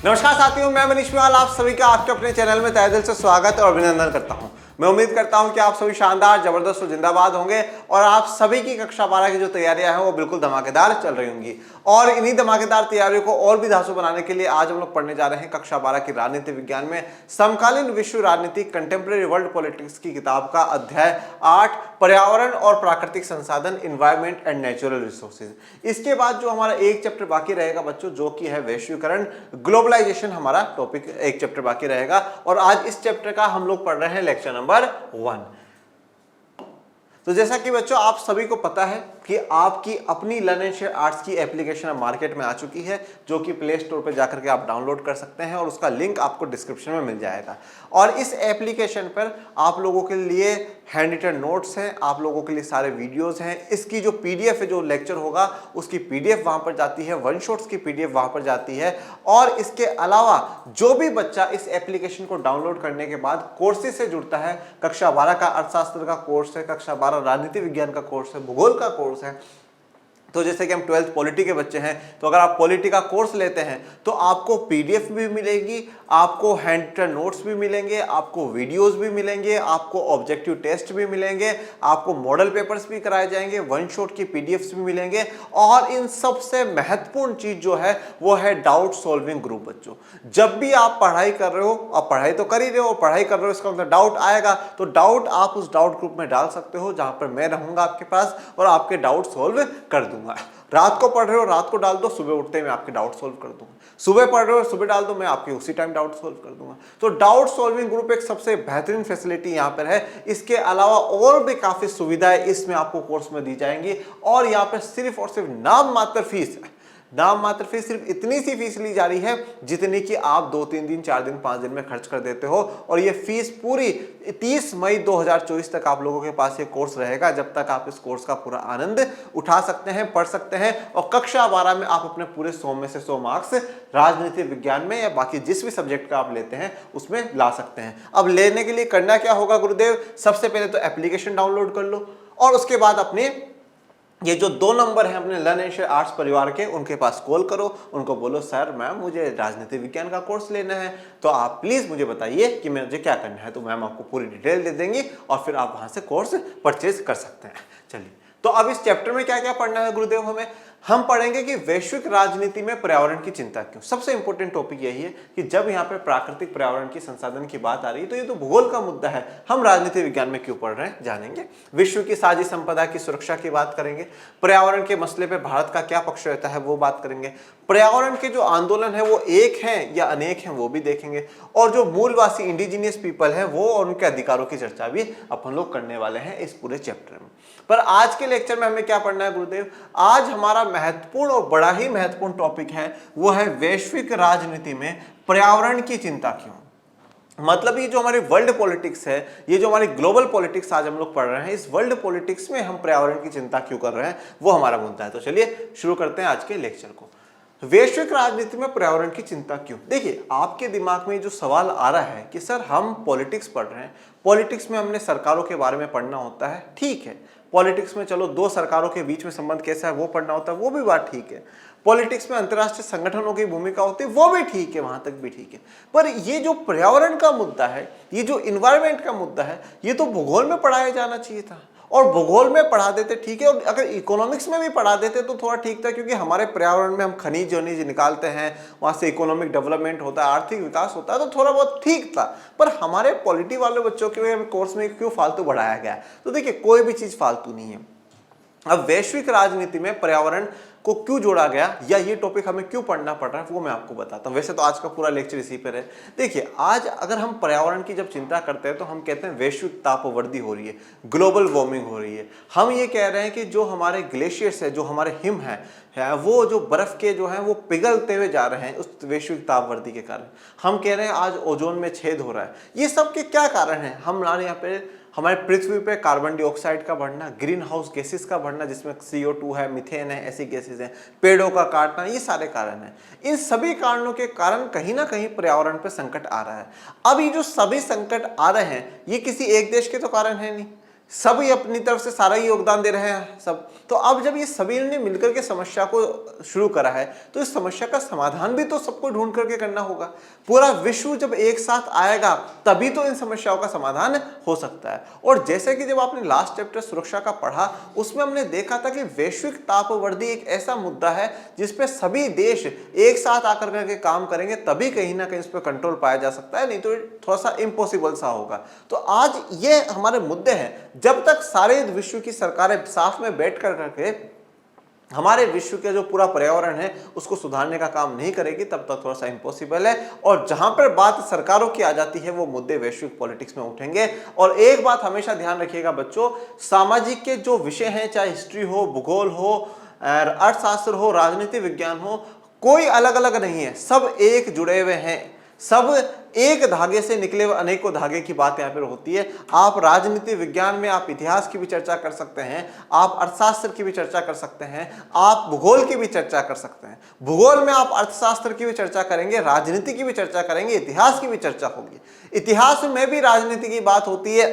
नमस्कार साथियों, मैं मनीष मिवाल आप सभी का आपके अपने चैनल में तहे दिल से स्वागत और अभिनंदन करता हूं। मैं उम्मीद करता हूं कि आप सभी शानदार, जबरदस्त और जिंदाबाद होंगे और आप सभी की कक्षा 12 की जो तैयारियां हैं वो बिल्कुल धमाकेदार चल रही होंगी। और इन्हीं धमाकेदार तैयारियों को और भी धांसू बनाने के लिए आज हम लोग पढ़ने जा रहे हैं कक्षा 12 की राजनीति विज्ञान में समकालीन विश्व राजनीति कंटेम्प्रेरी वर्ल्ड पॉलिटिक्स की किताब का अध्याय 8 पर्यावरण और प्राकृतिक संसाधन, इन्वायरमेंट एंड नेचुरल रिसोर्सेज। इसके बाद जो हमारा एक चैप्टर बाकी रहेगा बच्चों, जो कि है वैश्वीकरण, ग्लोबलाइजेशन, हमारा टॉपिक एक चैप्टर बाकी रहेगा। और आज इस चैप्टर का हम लोग पढ़ रहे हैं लेक्चर नंबर 1। तो जैसा कि बच्चों आप सभी को पता है कि आपकी अपनी लर्न एंड शेयर आर्ट्स की एप्लीकेशन मार्केट में आ चुकी है, जो कि प्ले स्टोर पर जाकर के आप डाउनलोड कर सकते हैं और उसका लिंक आपको डिस्क्रिप्शन में मिल जाएगा। और इस एप्लीकेशन पर आप लोगों के लिए हैंड रिटन नोट्स हैं, आप लोगों के लिए सारे वीडियोस हैं। इसकी जो पीडीएफ है, जो लेक्चर होगा उसकी पीडीएफ वहां पर जाती है, वन शॉट्स की पीडीएफ वहां पर जाती है। और इसके अलावा जो भी बच्चा इस एप्लीकेशन को डाउनलोड करने के बाद कोर्सेज से जुड़ता है, कक्षा 12 का अर्थशास्त्र का कोर्स है, कक्षा 12 राजनीति विज्ञान का कोर्स है, भूगोल का कोर्स है, तो जैसे कि हम 12th पॉलिटी के बच्चे हैं, तो अगर आप पॉलिटी का कोर्स लेते हैं तो आपको पीडीएफ भी मिलेगी, आपको हैंड रिटन नोट्स भी मिलेंगे, आपको वीडियोस भी मिलेंगे, आपको ऑब्जेक्टिव टेस्ट भी मिलेंगे, आपको मॉडल पेपर्स भी कराए जाएंगे, वन शॉट की पीडीएफ्स भी मिलेंगे। और इन सबसे महत्वपूर्ण चीज जो है वो है डाउट सॉल्विंग ग्रुप। बच्चों जब भी आप पढ़ाई कर रहे हो, आप पढ़ाई तो कर ही रहे हो, पढ़ाई कर रहे हो, इसका मतलब डाउट आएगा, तो डाउट आप उस डाउट ग्रुप में डाल सकते हो, जहां पर मैं रहूंगा आपके पास और आपके डाउट सॉल्व कर दूंगा। रात को पढ़ रहे हो रात को डाल दो, सुबह उठते ही मैं आपके डाउट सॉल्व कर दूंगा। सुबह पढ़ रहे हो सुबह डाल दो, मैं आपके उसी टाइम डाउट सॉल्व कर दूंगा। तो डाउट सॉल्विंग ग्रुप एक सबसे बेहतरीन फैसिलिटी यहाँ पर है। इसके अलावा और भी काफी सुविधाएं इसमें आपको कोर्स में दी जाएंगी। और यहाँ पर सिर्फ और सिर्फ नाम मात्र फीस है, नाम मात्र फीस, सिर्फ इतनी सी फीस ली जा रही है जितनी कि आप 2-3 दिन, 4 दिन, 5 दिन में खर्च कर देते हो। और ये फीस पूरी 30 मई 2024 तक आप लोगों के पास ये कोर्स रहेगा, जब तक आप इस कोर्स का पूरा आनंद उठा सकते हैं, पढ़ सकते हैं। और कक्षा 12 में आप अपने पूरे 100 में से 100 मार्क्स राजनीति विज्ञान में या बाकी जिस भी सब्जेक्ट का आप लेते हैं उसमें ला सकते हैं। अब लेने के लिए करना क्या होगा गुरुदेव? सबसे पहले तो एप्लीकेशन डाउनलोड कर लो और उसके बाद अपने ये जो 2 नंबर हैं अपने लर्न एंड शेयर आर्ट्स परिवार के, उनके पास कॉल करो, उनको बोलो सर मैम मुझे राजनीति विज्ञान का कोर्स लेना है, तो आप प्लीज मुझे बताइए कि मुझे क्या करना है। तो मैम आपको पूरी डिटेल दे देंगी और फिर आप वहां से कोर्स परचेज कर सकते हैं। चलिए, तो अब इस चैप्टर में क्या क्या पढ़ना है गुरुदेव हमें? हम पढ़ेंगे कि वैश्विक राजनीति में पर्यावरण की चिंता क्यों। सबसे इंपॉर्टेंट टॉपिक यही है कि जब यहाँ पे प्राकृतिक पर्यावरण की संसाधन की बात आ रही है तो ये तो भूगोल का मुद्दा है, हम राजनीति विज्ञान में क्यों पढ़ रहे हैं जानेंगे। विश्व की साझी संपदा की सुरक्षा की बात करेंगे, पर्यावरण के मसले पे भारत का क्या पक्ष रहता है वो बात करेंगे, पर्यावरण के जो आंदोलन है वो एक हैं या अनेक हैं वो भी देखेंगे, और जो मूलवासी इंडिजिनियस पीपल है वो और उनके अधिकारों की चर्चा भी अपन लोग करने वाले हैं इस पूरे चैप्टर में। पर आज के लेक्चर में हमें क्या पढ़ना है गुरुदेव? आज हमारा महत्वपूर्ण और बड़ा ही महत्वपूर्ण टॉपिक है, वो है वैश्विक राजनीति में पर्यावरण की चिंता क्यों। मतलब ये जो हमारी वर्ल्ड पॉलिटिक्स है, ये जो हमारी ग्लोबल पॉलिटिक्स आज हम लोग पढ़ रहे हैं, इस वर्ल्ड पॉलिटिक्स में हम पर्यावरण की चिंता क्यों कर रहे हैं वो हमारा मुद्दा है। तो चलिए शुरू करते हैं आज के लेक्चर को। वैश्विक राजनीति में पर्यावरण की चिंता क्यों? देखिए, आपके दिमाग में जो सवाल आ रहा है कि सर हम पॉलिटिक्स पढ़ रहे हैं, पॉलिटिक्स में हमने सरकारों के बारे में पढ़ना होता है, ठीक है। पॉलिटिक्स में चलो 2 सरकारों के बीच में संबंध कैसा है वो पढ़ना होता है, वो भी बात ठीक है। पॉलिटिक्स में अंतर्राष्ट्रीय संगठनों की भूमिका होती है, वो भी ठीक है, वहां तक भी ठीक है। पर ये जो पर्यावरण का मुद्दा है, ये जो इन्वायरमेंट का मुद्दा है, ये तो भूगोल में पढ़ाया जाना चाहिए था। और भूगोल में पढ़ा देते ठीक है, और अगर इकोनॉमिक्स में भी पढ़ा देते तो थोड़ा ठीक था, क्योंकि हमारे पर्यावरण में हम खनिज वनिज निकालते हैं, वहां से इकोनॉमिक डेवलपमेंट होता है, आर्थिक विकास होता है, तो थोड़ा बहुत ठीक था। पर हमारे पॉलिटी वाले बच्चों के कोर्स में क्यों फालतू बढ़ाया गया? तो देखिए, कोई भी चीज फालतू नहीं है। अब वैश्विक राजनीति में पर्यावरण को क्यों जोड़ा गया या ये टॉपिक हमें क्यों पढ़ना पड़ रहा है वो मैं आपको बताता हूं। वैसे तो आज का पूरा लेक्चर इसी पर है। देखिए, आज अगर हम पर्यावरण की जब चिंता करते हैं तो हम कहते हैं वैश्विक तापवृद्धि हो रही है, ग्लोबल वार्मिंग हो रही है। हम ये कह रहे हैं कि जो हमारे ग्लेशियर्स है, जो हमारे हिम है वो जो बर्फ के जो हैं वो पिघलते हुए जा रहे हैं उस वैश्विक तापवृद्धि के कारण। हम कह रहे हैं आज ओजोन में छेद हो रहा है। ये सब के क्या कारण है? हमारे यहाँ पे हमारे पृथ्वी पे कार्बन डाइऑक्साइड का बढ़ना, ग्रीन हाउस गैसेस का बढ़ना जिसमें CO2 है, मीथेन है, ऐसी गैसेस हैं, पेड़ों का काटना, ये सारे कारण हैं। इन सभी कारणों के कारण कहीं ना कहीं पर्यावरण पे संकट आ रहा है। अब ये जो सभी संकट आ रहे हैं ये किसी एक देश के तो कारण है नहीं, सभी अपनी तरफ से सारा ही योगदान दे रहे हैं सब। तो अब जब ये सभी ने मिलकर के समस्या को शुरू करा है तो इस समस्या का समाधान भी तो सबको ढूंढ करके करना होगा। पूरा विश्व जब एक साथ आएगा तभी तो इन समस्याओं का समाधान हो सकता है। और जैसे कि जब आपने लास्ट चैप्टर सुरक्षा का पढ़ा उसमें हमने देखा था कि वैश्विक तापवृद्धि एक ऐसा मुद्दा है जिसपे सभी देश एक साथ आकर करके काम करेंगे तभी कहीं ना कहीं इस पर कंट्रोल पाया जा सकता है, नहीं तो थोड़ा सा इम्पॉसिबल सा होगा। तो आज ये हमारे मुद्दे हैं, जब तक सारे विश्व की सरकारें साथ में बैठ कर करके हमारे विश्व के जो पूरा पर्यावरण है उसको सुधारने का काम नहीं करेगी तब तक थोड़ा सा इम्पॉसिबल है। और जहां पर बात सरकारों की आ जाती है वो मुद्दे वैश्विक पॉलिटिक्स में उठेंगे। और एक बात हमेशा ध्यान रखिएगा बच्चों, सामाजिक के जो विषय हैं, चाहे हिस्ट्री हो, भूगोल हो, अर्थशास्त्र हो, राजनीति विज्ञान हो, कोई अलग अलग नहीं है, सब एक जुड़े हुए हैं, सब एक धागे से निकले हुए अनेकों धागे की बात यहाँ पर होती है। आप राजनीति विज्ञान में आप इतिहास की भी चर्चा कर सकते हैं, आप अर्थशास्त्र की भी चर्चा कर सकते हैं, आप भूगोल की भी चर्चा कर सकते हैं। भूगोल में आप अर्थशास्त्र की भी चर्चा करेंगे, राजनीति की भी चर्चा करेंगे, इतिहास की भी चर्चा होगी। इतिहास में भी राजनीति की बात होती है,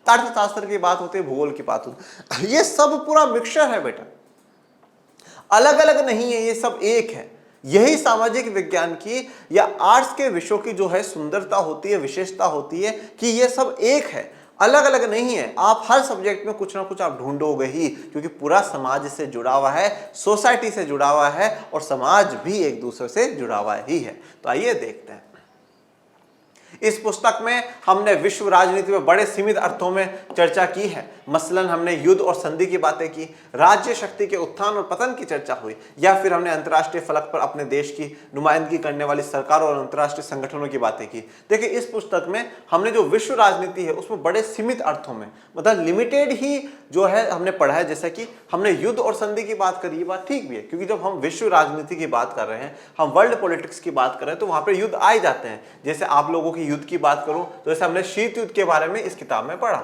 अर्थशास्त्र की बात होती है, भूगोल की बात होती है। ये सब पूरा मिक्सचर है बेटा, अलग अलग नहीं है, ये सब एक है। यही सामाजिक विज्ञान की या आर्ट्स के विषयों की जो है सुंदरता होती है, विशेषता होती है कि ये सब एक है, अलग अलग नहीं है। आप हर सब्जेक्ट में कुछ ना कुछ आप ढूंढोगे ही, क्योंकि पूरा समाज से जुड़ा हुआ है, सोसाइटी से जुड़ा हुआ है और समाज भी एक दूसरे से जुड़ा हुआ ही है। तो आइए देखते हैं। इस पुस्तक में हमने विश्व राजनीति में बड़े सीमित अर्थों में चर्चा की है। मसलन हमने युद्ध और संधि की बातें की, राज्य शक्ति के उत्थान और पतन की चर्चा हुई, या फिर हमने अंतर्राष्ट्रीय फलक पर अपने देश की नुमाइंदगी करने वाली सरकारों और अंतर्राष्ट्रीय संगठनों की बातें की। देखिए इस पुस्तक में हमने जो विश्व राजनीति है उसमें बड़े सीमित अर्थों में, मतलब लिमिटेड ही जो है हमने पढ़ा है। जैसे कि हमने युद्ध और संधि की बात करी, ये बात ठीक भी है, क्योंकि जब हम विश्व राजनीति की बात कर रहे हैं, हम वर्ल्ड पॉलिटिक्स की बात कर रहे हैं, तो वहां पर युद्ध आ जाते हैं। जैसे आप लोगों की युद्ध की बात करूं तो जैसे हमने शीत युद्ध के बारे में इस किताब में पढ़ा,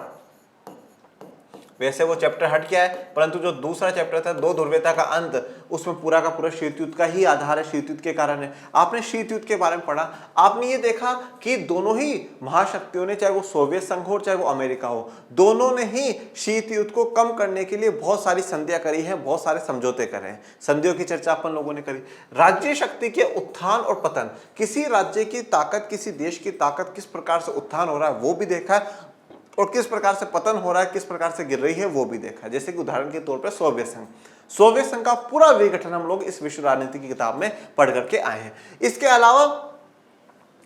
वैसे वो चैप्टर हट गया है, परंतु जो दूसरा चैप्टर था दो ध्रुवीयता का अंत, उसमें पूरा का पूरा शीत युद्ध का ही आधार है, शीत युद्ध के कारण है। आपने शीत युद्ध के बारे में पढ़ा, आपने ये देखा कि दोनों ही महाशक्तियों ने, चाहे वो सोवियत संघ हो चाहे वो अमेरिका हो, दोनों ने ही शीत युद्ध को कम करने के लिए बहुत सारी संधियां करी हैं, बहुत सारे समझौते करे हैं। संधियों की चर्चा अपन लोगों ने करी। राज्य शक्ति के उत्थान और पतन, किसी राज्य की ताकत, किसी देश की ताकत किस प्रकार से उत्थान हो रहा है वो भी देखा है, और किस प्रकार से पतन हो रहा है, किस प्रकार से गिर रही है वो भी देखा। जैसे कि उदाहरण के तौर पर सोवियत संघ का पूरा विघटन हम लोग इस विश्व राजनीति की किताब में पढ़ करके आए हैं। इसके अलावा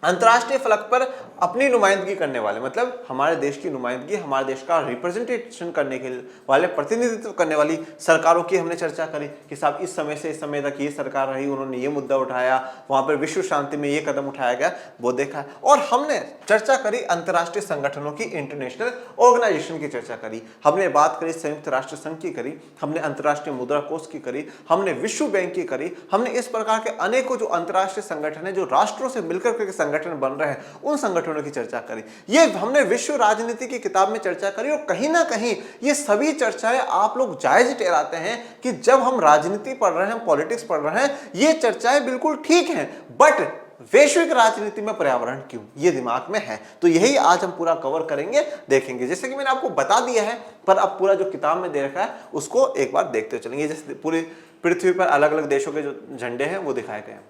अंतर्राष्ट्रीय फलक पर अपनी नुमाइंदगी करने वाले, मतलब हमारे देश की नुमाइंदगी, हमारे देश का रिप्रेजेंटेशन करने के वाले, प्रतिनिधित्व करने वाली सरकारों की हमने चर्चा करी कि साहब इस समय से इस समय तक ये सरकार रही, उन्होंने ये मुद्दा उठाया, वहां पर विश्व शांति में ये कदम उठाया गया, वो देखा है। और हमने चर्चा करी अंतर्राष्ट्रीय संगठनों की, इंटरनेशनल ऑर्गेनाइजेशन की चर्चा करी, हमने बात करी संयुक्त राष्ट्र संघ की करी, हमने अंतर्राष्ट्रीय मुद्रा कोष की करी, हमने विश्व बैंक की करी, हमने इस प्रकार के अनेकों जो अंतर्राष्ट्रीय संगठन है, जो राष्ट्रों से मिलकर के संगठन बन रहे हैं, उन संगठनों की चर्चा करी। ये हमने विश्व राजनीति की किताब में चर्चा करी। और कहीं ना कहीं ये सभी चर्चाएं आप लोग जायज ठहराते हैं कि जब हम राजनीति पढ़ रहे हैं, पॉलिटिक्स पढ़ रहे हैं, ये चर्चाएं बिल्कुल ठीक हैं, बट वैश्विक राजनीति में पर्यावरण क्यों, ये दिमाग में है। तो यही आज हम पूरा कवर करेंगे, देखेंगे। जैसे कि मैंने आपको बता दिया है, पर अब पूरा जो किताब में दे रखा है उसको एक बार देखते चलेंगे। जैसे पूरी पृथ्वी पर अलग अलग देशों के जो झंडे हैं वो दिखाए गए हैं।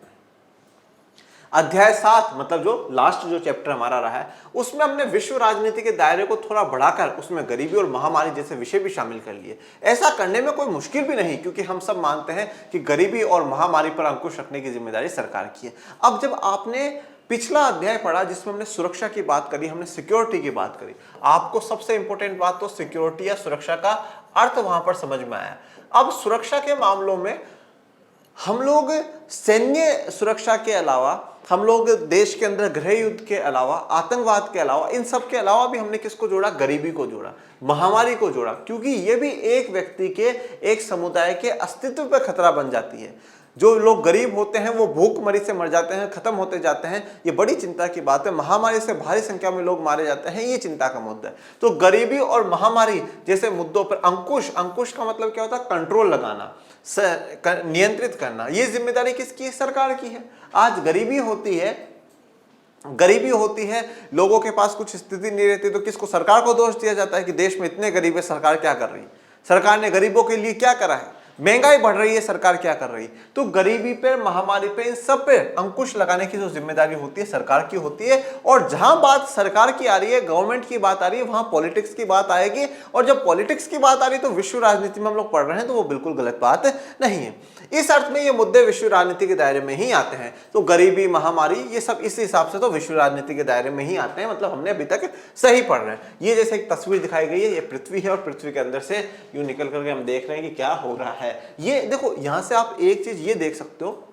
अध्याय 7, मतलब जो लास्ट जो चैप्टर हमारा रहा है, उसमें हमने विश्व राजनीति के दायरे को थोड़ा बढ़ाकर उसमें गरीबी और महामारी जैसे विषय भी शामिल कर लिए। ऐसा करने में कोई मुश्किल भी नहीं, क्योंकि हम सब मानते हैं कि गरीबी और महामारी पर अंकुश रखने की जिम्मेदारी सरकार की है। अब जब आपने पिछला अध्याय पढ़ा जिसमें हमने सुरक्षा की बात करी, हमने सिक्योरिटी की बात करी, आपको सबसे इंपॉर्टेंट बात तो सिक्योरिटी या सुरक्षा का अर्थ वहां पर समझ में आया। अब सुरक्षा के मामलों में हम लोग सैन्य सुरक्षा के अलावा, हम लोग देश के अंदर गृह युद्ध के अलावा, आतंकवाद के अलावा, इन सब के अलावा भी हमने किसको जोड़ा, गरीबी को जोड़ा, महामारी को जोड़ा, क्योंकि ये भी एक व्यक्ति के, एक समुदाय के अस्तित्व पर खतरा बन जाती है। जो लोग गरीब होते हैं वो भूखमरी से मर जाते हैं, खत्म होते जाते हैं, ये बड़ी चिंता की बात है। महामारी से भारी संख्या में लोग मारे जाते हैं, ये चिंता का मुद्दा है। तो गरीबी और महामारी जैसे मुद्दों पर अंकुश, अंकुश का मतलब क्या होता है, कंट्रोल लगाना, नियंत्रित करना। ये जिम्मेदारी किसकी है, सरकार की है। आज गरीबी होती है गरीबी होती है, लोगों के पास कुछ स्थिति नहीं रहती, तो किसको, सरकार को दोष दिया जाता है कि देश में इतने गरीब है, सरकार क्या कर रही है, सरकार ने गरीबों के लिए क्या करा है, महंगाई बढ़ रही है, सरकार क्या कर रही है। तो गरीबी पे, महामारी पे, इन सब पे अंकुश लगाने की जो जिम्मेदारी होती है सरकार की होती है। और जहां बात सरकार की आ रही है, गवर्नमेंट की बात आ रही है, वहां पॉलिटिक्स की बात आएगी। और जब पॉलिटिक्स की बात आ रही है तो विश्व राजनीति में हम लोग पढ़ रहे हैं, तो वो बिल्कुल गलत बात नहीं है। इस अर्थ में ये मुद्दे विश्व राजनीति के दायरे में ही आते हैं। तो गरीबी, महामारी, ये सब इस हिसाब से तो विश्व राजनीति के दायरे में ही आते हैं। मतलब हमने अभी तक सही पढ़ रहे हैं। ये जैसे एक तस्वीर दिखाई गई है, ये पृथ्वी है और पृथ्वी के अंदर से यूं निकल करके हम देख रहे हैं कि क्या हो रहा है। ये देखो, यहां से आप एक चीज ये देख सकते हो,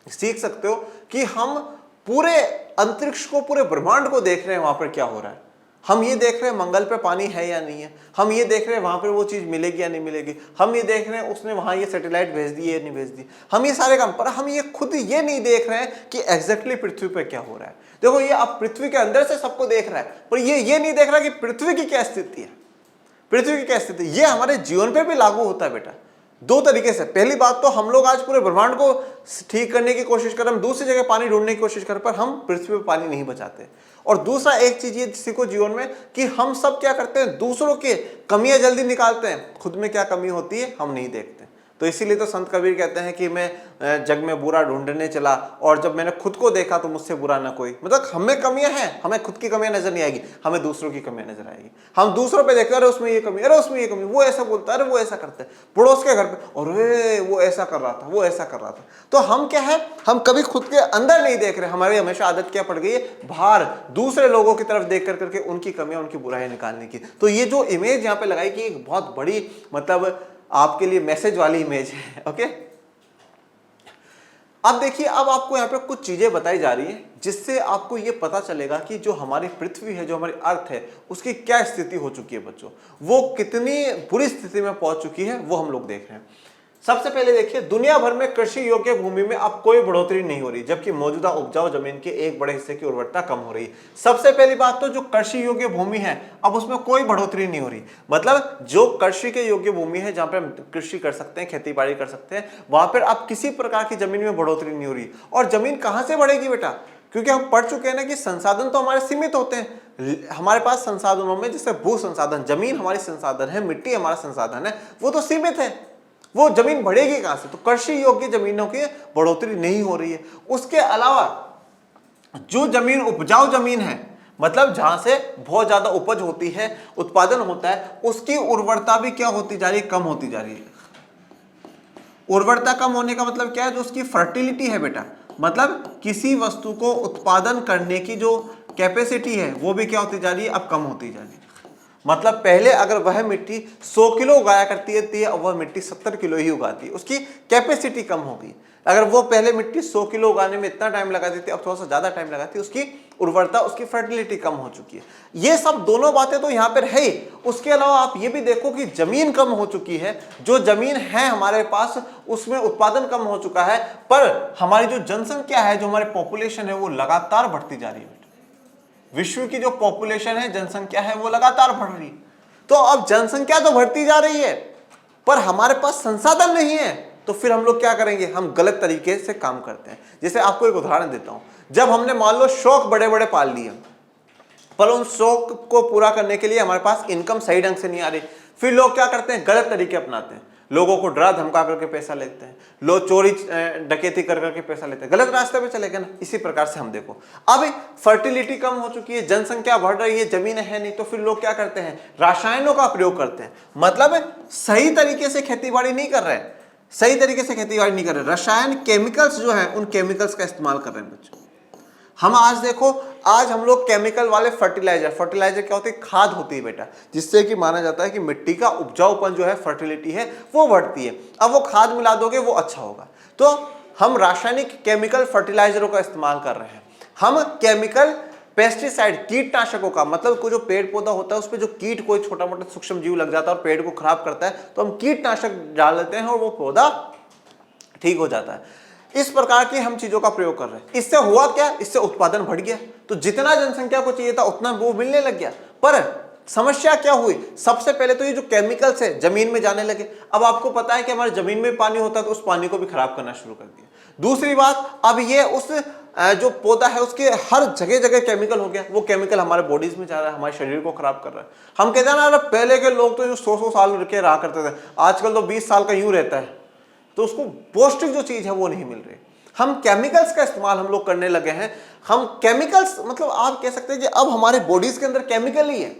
सीख सकते हो कि हम पूरे अंतरिक्ष को, पूरे ब्रह्मांड को देख रहे हैं, वहां पर क्या हो रहा है। हम ये देख रहे हैं मंगल पे पानी है या नहीं है, हम ये देख रहे हैं वहां पर वो चीज मिलेगी या नहीं मिलेगी, हम ये देख रहे हैं उसने वहां ये सैटेलाइट भेज दी या नहीं भेज दी, हम ये सारे काम, पर हम ये खुद ये नहीं देख रहे हैं कि एग्जैक्टली पृथ्वी पे क्या हो रहा है। देखो, ये अब पृथ्वी के अंदर से सबको देख रहा है, पर ये नहीं देख रहा कि पृथ्वी की क्या स्थिति है। पृथ्वी की क्या स्थिति, ये हमारे जीवन पे भी लागू होता है बेटा, दो तरीके से। पहली बात तो हम लोग आज पूरे ब्रह्मांड को ठीक करने की कोशिश कर रहे हैं, हम दूसरी जगह पानी ढूंढने की कोशिश कर रहे हैं, पर हम पृथ्वी पे पानी नहीं बचाते। और दूसरा एक चीज ये सीखो जीवन में कि हम सब क्या करते हैं, दूसरों के कमियां जल्दी निकालते हैं, खुद में क्या कमी होती है हम नहीं देखते। तो इसीलिए तो संत कबीर कहते हैं कि मैं जग में बुरा ढूंढने चला और जब मैंने खुद को देखा तो मुझसे बुरा ना कोई। मतलब हमें कमियां हैं, हमें खुद की कमियां नजर नहीं आएगी, हमें दूसरों की कमियां नजर आएगी। हम दूसरों पे देखते हैं, अरे उसमें ये कमी, अरे उसमें ये कमी, वो ऐसा बोलता है, अरे वो ऐसा करता है, पड़ोस के घर पे, अरे वो ऐसा कर रहा था, वो ऐसा कर रहा था। तो हम क्या है, हम कभी खुद के अंदर नहीं देख रहे। हमारी हमेशा आदत क्या पड़ गई है, बाहर दूसरे लोगों की तरफ देख करके उनकी कमियां, उनकी बुराई निकालने की। तो ये जो इमेज यहाँ पे लगाई कि एक बहुत बड़ी, मतलब आपके लिए मैसेज वाली इमेज है। ओके, अब देखिए, अब आपको यहां पे कुछ चीजें बताई जा रही है जिससे आपको यह पता चलेगा कि जो हमारी पृथ्वी है, जो हमारी अर्थ है, उसकी क्या स्थिति हो चुकी है बच्चों, वो कितनी बुरी स्थिति में पहुंच चुकी है, वो हम लोग देख रहे हैं। सबसे पहले देखिए, दुनिया भर में कृषि योग्य भूमि में अब कोई बढ़ोतरी नहीं हो रही, जबकि मौजूदा उपजाऊ जमीन के एक बड़े हिस्से की उर्वरता कम हो रही है। सबसे पहली बात तो जो कृषि योग्य भूमि है, अब उसमें कोई बढ़ोतरी नहीं हो रही। मतलब जो कृषि के योग्य भूमि है, जहां पर हम कृषि कर सकते हैं, खेती बाड़ी कर सकते हैं, वहां पर अब किसी प्रकार की जमीन में बढ़ोतरी नहीं हो रही। और जमीन कहां से बढ़ेगी बेटा, क्योंकि हम पढ़ चुके हैं ना कि संसाधन तो हमारे सीमित होते हैं। हमारे पास संसाधनों में, जैसे भू संसाधन, जमीन हमारी संसाधन है, मिट्टी हमारा संसाधन है, वो तो सीमित है, वो जमीन बढ़ेगी कहां से। तो कृषि योग्य जमीनों की बढ़ोतरी नहीं हो रही है। उसके अलावा जो जमीन उपजाऊ जमीन है, मतलब जहां से बहुत ज्यादा उपज होती है, उत्पादन होता है, उसकी उर्वरता भी क्या होती जा रही है, कम होती जा रही है। उर्वरता कम होने का मतलब क्या है, जो उसकी फर्टिलिटी है बेटा, मतलब किसी वस्तु को उत्पादन करने की जो कैपेसिटी है, वो भी क्या होती जा रही है, अब कम होती जा रही है। मतलब पहले अगर वह मिट्टी 100 किलो उगाया करती है, अब वह मिट्टी 70 किलो ही उगाती है, उसकी कैपेसिटी कम हो गई। अगर वो पहले मिट्टी 100 किलो उगाने में इतना टाइम लगाती थी, अब थोड़ा सा ज्यादा टाइम लगाती है, उसकी उर्वरता, उसकी फर्टिलिटी कम हो चुकी है। ये सब दोनों बातें तो यहाँ पर है ही। उसके अलावा आप ये भी देखो कि जमीन कम हो चुकी है, जो जमीन है हमारे पास उसमें उत्पादन कम हो चुका है, पर हमारी जो जनसंख्या है, जो हमारी पॉपुलेशन है, वो लगातार बढ़ती जा रही है। विश्व की जो पॉपुलेशन है, जनसंख्या है, वो लगातार बढ़ रही है। तो अब जनसंख्या तो बढ़ती जा रही है, पर हमारे पास संसाधन नहीं है, तो फिर हम लोग क्या करेंगे, हम गलत तरीके से काम करते हैं। जैसे आपको एक उदाहरण देता हूं, जब हमने मान लो शौक बड़े बड़े पाल लिए, पर उन शौक को पूरा करने के लिए हमारे पास इनकम सही ढंग से नहीं आ रही, फिर लोग क्या करते हैं, गलत तरीके अपनाते हैं, लोगों को डरा धमका करके पैसा लेते हैं, लोग चोरी डकैती कर करके पैसा लेते हैं, गलत रास्ते पे चले गए ना। इसी प्रकार से हम देखो, अब फर्टिलिटी कम हो चुकी है, जनसंख्या बढ़ रही है, जमीन है नहीं, तो फिर लोग क्या करते हैं, रासायनों का प्रयोग करते हैं। मतलब सही तरीके से खेतीबाड़ी नहीं कर रहे हैं, सही तरीके से खेतीबाड़ी नहीं कर रहे, रसायन, केमिकल्स जो है, उन केमिकल्स का इस्तेमाल कर रहे हैं बच्चों। हम आज देखो, आज हम लोग केमिकल वाले फर्टिलाइजर क्या होती है, खाद होती है बेटा, जिससे कि माना जाता है कि मिट्टी का उपजाऊपन जो है, फर्टिलिटी है, वो बढ़ती है। अब वो खाद मिला दोगे, वो अच्छा होगा। तो हम रासायनिक केमिकल फर्टिलाइजरों का इस्तेमाल कर रहे हैं। हम केमिकल पेस्टिसाइड, कीटनाशकों का, मतलब कोई जो पेड़ पौधा होता है, उस पर जो कीट, कोई छोटा मोटा सूक्ष्म जीव लग जाता है और पेड़ को खराब करता है, तो हम कीटनाशक डाल देते हैं और वो पौधा ठीक हो जाता है। इस प्रकार की हम चीजों का प्रयोग कर रहे हैं। इससे हुआ क्या, इससे उत्पादन बढ़ गया, तो जितना जनसंख्या को चाहिए था उतना वो मिलने लग गया, पर समस्या क्या हुई? सबसे पहले तो ये जो केमिकल्स है जमीन में जाने लगे। अब आपको पता है कि हमारे जमीन में पानी होता है तो उस पानी को भी खराब करना शुरू कर दिया। दूसरी बात, अब ये उस जो पौधा है उसके हर जगह जगह केमिकल हो गया, वो केमिकल हमारे बॉडीज में जा रहा है, हमारे शरीर को खराब कर रहा है। हम कहते हैं ना, अरे पहले के लोग तो जो 100-100 साल के रहा करते थे, आजकल तो 20 साल का यूं रहता है, तो उसको पौष्टिक जो चीज है वो नहीं मिल रही। हम केमिकल्स का इस्तेमाल हम लोग करने लगे हैं। हम केमिकल्स मतलब आप कह सकते हैं कि अब हमारे बॉडीज के अंदर केमिकल ही है,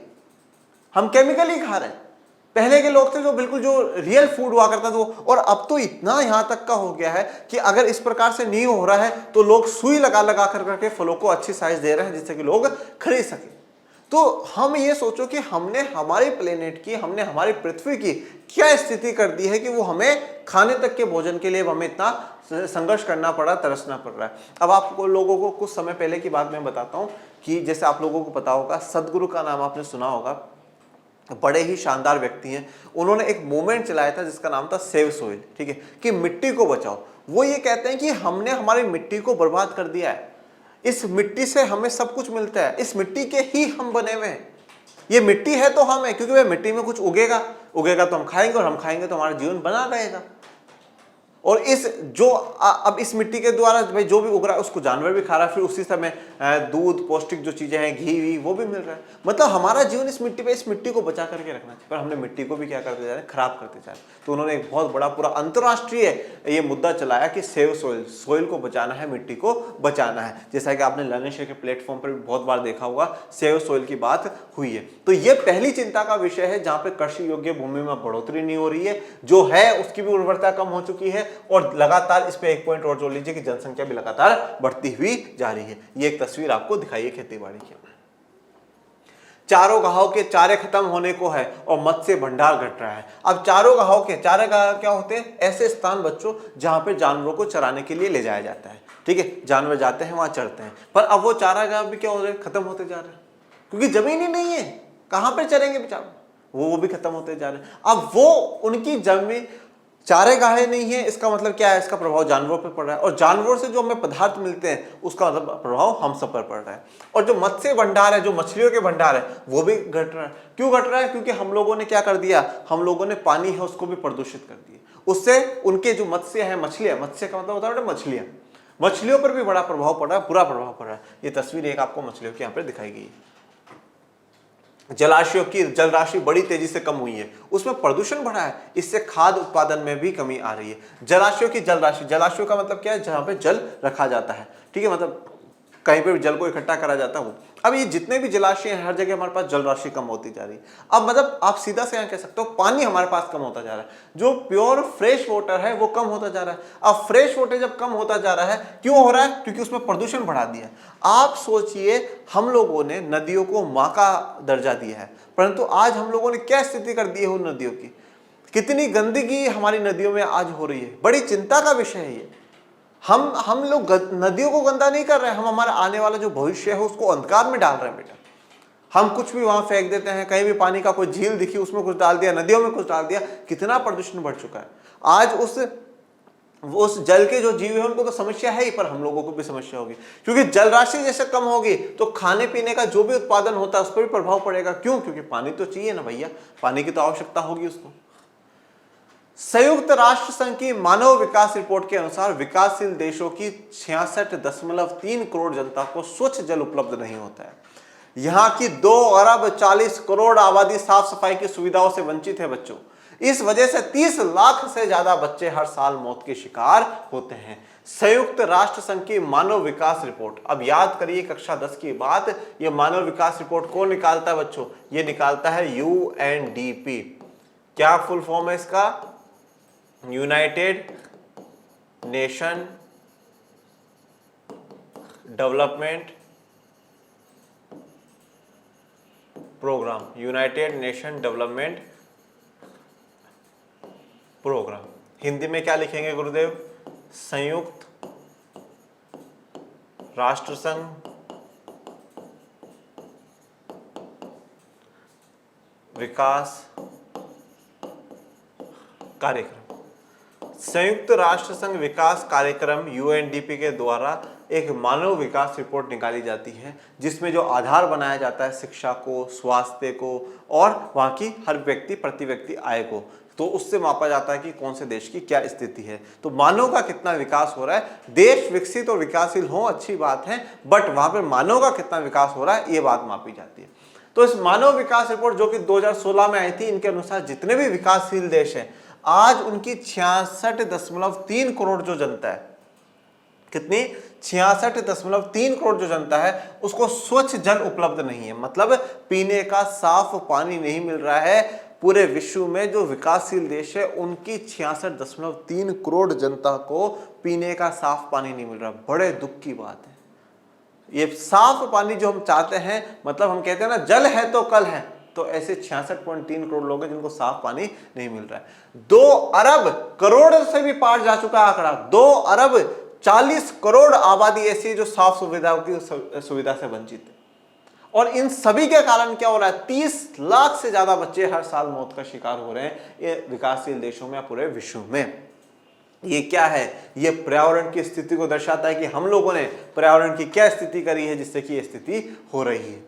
हम केमिकल ही खा रहे हैं। पहले के लोग थे जो बिल्कुल जो रियल फूड हुआ करता था वो, और अब तो इतना यहां तक का हो गया है कि अगर इस प्रकार से नहीं हो रहा है तो लोग सुई लगा लगा करके फलों को अच्छी साइज दे रहे हैं जिससे कि लोग खरीद सके। तो हम ये सोचो कि हमने हमारी प्लेनेट की, हमने हमारी पृथ्वी की क्या स्थिति कर दी है कि वो हमें खाने तक के भोजन के लिए हमें इतना संघर्ष करना पड़ा, तरसना पड़ रहा है। अब आपको लोगों को कुछ समय पहले की बात मैं बताता हूं कि जैसे आप लोगों को पता होगा, सदगुरु का नाम आपने सुना होगा, बड़े ही शानदार व्यक्ति हैं। उन्होंने एक मूवमेंट चलाया था जिसका नाम था सेव सोइल, ठीक है, कि मिट्टी को बचाओ। वो ये कहते हैं कि हमने हमारी मिट्टी को बर्बाद कर दिया है, इस मिट्टी से हमें सब कुछ मिलता है, इस मिट्टी के ही हम बने हुए हैं, ये मिट्टी है तो हम है, क्योंकि वह मिट्टी में कुछ उगेगा तो हम खाएंगे, और हम खाएंगे तो हमारा जीवन बना रहेगा। और इस जो अब इस मिट्टी के द्वारा भाई जो भी उग रहा है उसको जानवर भी खा रहा है, फिर उसी समय दूध, पौष्टिक जो चीजें हैं, घी वी, वो भी मिल रहा है। मतलब हमारा जीवन इस मिट्टी पे, इस मिट्टी को बचा करके रखना चाहिए, पर हमने मिट्टी को भी क्या करते जा रहे हैं, खराब करते जा रहे हैं। तो उन्होंने एक बहुत बड़ा पूरा अंतर्राष्ट्रीय ये मुद्दा चलाया कि सेव सोइल, सोइल को बचाना है, मिट्टी को बचाना है। जैसा कि आपने लर्निंग शेयर के प्लेटफॉर्म पर भी बहुत बार देखा होगा, सेव सोइल की बात हुई है। तो ये पहली चिंता का विषय है जहां पे कृषि योग्य भूमि में बढ़ोतरी नहीं हो रही है, जो है उसकी भी उर्वरता कम हो चुकी है, और लगातार इस पे एक पॉइंट और जोड़ लीजिए कि जनसंख्या भी लगातार बढ़ती हुई जा रही है। ये एक तस्वीर आपको दिखाई है खेतीबाड़ी की। चारों के चारे खत्म होने को है और मत्स्य भंडार घट रहा है। अब चारों के चारे क्या होते हैं? ऐसे स्थान बच्चों जहां पे जानवरों को चराने के लिए ले जाया जाता है, ठीक है, जानवर जाते हैं वहां चरते हैं, पर अब वो चारागाह भी क्या हो रहे हैं, खत्म होते जा रहे हैं, क्योंकि जमीन ही नहीं है, कहां पर चरेंगे बेचारे, वो भी खत्म होते जा रहे हैं। अब वो उनकी जमीन, चारागाहें नहीं है, इसका मतलब क्या है, इसका प्रभाव जानवरों पर पड़ रहा है, और जानवरों से जो हमें पदार्थ मिलते हैं उसका मतलब प्रभाव हम सब पर पड़ रहा है। और जो मत्स्य भंडार है, जो मछलियों के भंडार है, वो भी घट रहा है। क्यों घट रहा है? क्योंकि हम लोगों ने क्या कर दिया, हम लोगों ने पानी है उसको भी प्रदूषित कर दिया। उससे उनके जो मत्स्य है, मछलियां, मत्स्य का मतलब होता है मछलियां, मछलियों पर भी बड़ा प्रभाव पड़ रहा है, बुरा प्रभाव पड़ रहा है। ये तस्वीर एक आपको मछलियों की यहाँ पर दिखाई गई है। जलाशयों की जल राशि बड़ी तेजी से कम हुई है, उसमें प्रदूषण बढ़ा है, इससे खाद्य उत्पादन में भी कमी आ रही है। जलाशयों की जल राशि, जलाशयों का मतलब क्या है, जहां पे जल रखा जाता है, ठीक है, मतलब कहीं पे भी जल को इकट्ठा करा जाता है वो। अब ये जितने भी जलाशय हैं, हर जगह हमारे पास जल राशि कम होती जा रही है। अब मतलब आप सीधा से यहाँ कह सकते हो पानी हमारे पास कम होता जा रहा है, जो प्योर फ्रेश वाटर है वो कम होता जा रहा है। अब फ्रेश वाटर जब कम होता जा रहा है, क्यों हो रहा है? क्योंकि उसमें प्रदूषण बढ़ा दिया। आप सोचिए, हम लोगों ने नदियों को माँ का दर्जा दिया है, परंतु आज हम लोगों ने क्या स्थिति कर दी है उन नदियों की, कितनी गंदगी हमारी नदियों में आज हो रही है। बड़ी चिंता का विषय है ये। हम लोग नदियों को गंदा नहीं कर रहे हैं, हम हमारा आने वाला जो भविष्य है उसको अंधकार में डाल रहे हैं बेटा। हम कुछ भी वहां फेंक देते हैं, कहीं भी पानी का कोई झील दिखी उसमें कुछ डाल दिया, नदियों में कुछ डाल दिया, कितना प्रदूषण बढ़ चुका है। आज उस जल के जो जीव है उनको तो समस्या है ही, पर हम लोगों को भी समस्या होगी, क्योंकि जल राशि जैसे कम होगी तो खाने पीने का जो भी उत्पादन होता है उस पर भी प्रभाव पड़ेगा। क्यों? क्योंकि पानी तो चाहिए ना भैया, पानी की तो आवश्यकता होगी उसको। संयुक्त राष्ट्र संघ की मानव विकास रिपोर्ट के अनुसार विकासशील देशों की 66.3 करोड़ जनता को स्वच्छ जल उपलब्ध नहीं होता है। यहां की 2 अरब 40 करोड़ आबादी साफ सफाई की सुविधाओं से वंचित है बच्चों। इस वजह से 30 लाख से ज्यादा बच्चे हर साल मौत के शिकार होते हैं। संयुक्त राष्ट्र संघ की मानव विकास रिपोर्ट, अब याद करिए कक्षा 10 की बात, यह मानव विकास रिपोर्ट कौन निकालता है बच्चों? यह निकालता है UNDP। क्या फुल फॉर्म है इसका? United nation development programme, united nation development programme. Hindi में क्या लिखेंगे गुरुदेव? संयुक्त राष्ट्र संघ विकास कार्यक्रम। संयुक्त राष्ट्र संघ विकास कार्यक्रम UNDP के द्वारा एक मानव विकास रिपोर्ट निकाली जाती है, जिसमें जो आधार बनाया जाता है शिक्षा को, स्वास्थ्य को और वहाँ की हर व्यक्ति प्रति व्यक्ति आय को, तो उससे मापा जाता है कि कौन से देश की क्या स्थिति है। तो मानव का कितना विकास हो रहा है। देश विकसित और विकासशील हो अच्छी बात है, बट वहाँ पर मानव का कितना विकास हो रहा है ये बात मापी जाती है। तो इस मानव विकास रिपोर्ट जो कि 2016 में आई थी, इनके अनुसार जितने भी विकासशील देश हैं आज उनकी 66.3 करोड़ जो जनता है, कितनी 66.3 करोड़ जो जनता है उसको स्वच्छ जल उपलब्ध नहीं है, मतलब पीने का साफ पानी नहीं मिल रहा है। पूरे विश्व में जो विकासशील देश है उनकी 66.3 करोड़ जनता को पीने का साफ पानी नहीं मिल रहा। बड़े दुख की बात है। ये साफ पानी जो हम चाहते हैं, मतलब हम कहते हैं ना जल है तो कल है, तो ऐसे 66.3 करोड़ लोग हैं जिनको साफ पानी नहीं मिल रहा है। 2 अरब करोड़ से भी पार जा चुका आंकड़ा। 2 अरब 40 करोड़ आबादी ऐसी है जो साफ सुविधाओं की सुविधा से वंचित है। और इन सभी के कारण क्या हो रहा है, 30 लाख से ज्यादा बच्चे हर साल मौत का शिकार हो रहे हैं ये विकासशील देशों में या पूरे विश्व में। ये क्या है, ये पर्यावरण की स्थिति को दर्शाता है कि हम लोगों ने पर्यावरण की क्या स्थिति करी है जिससे कि ये स्थिति हो रही है।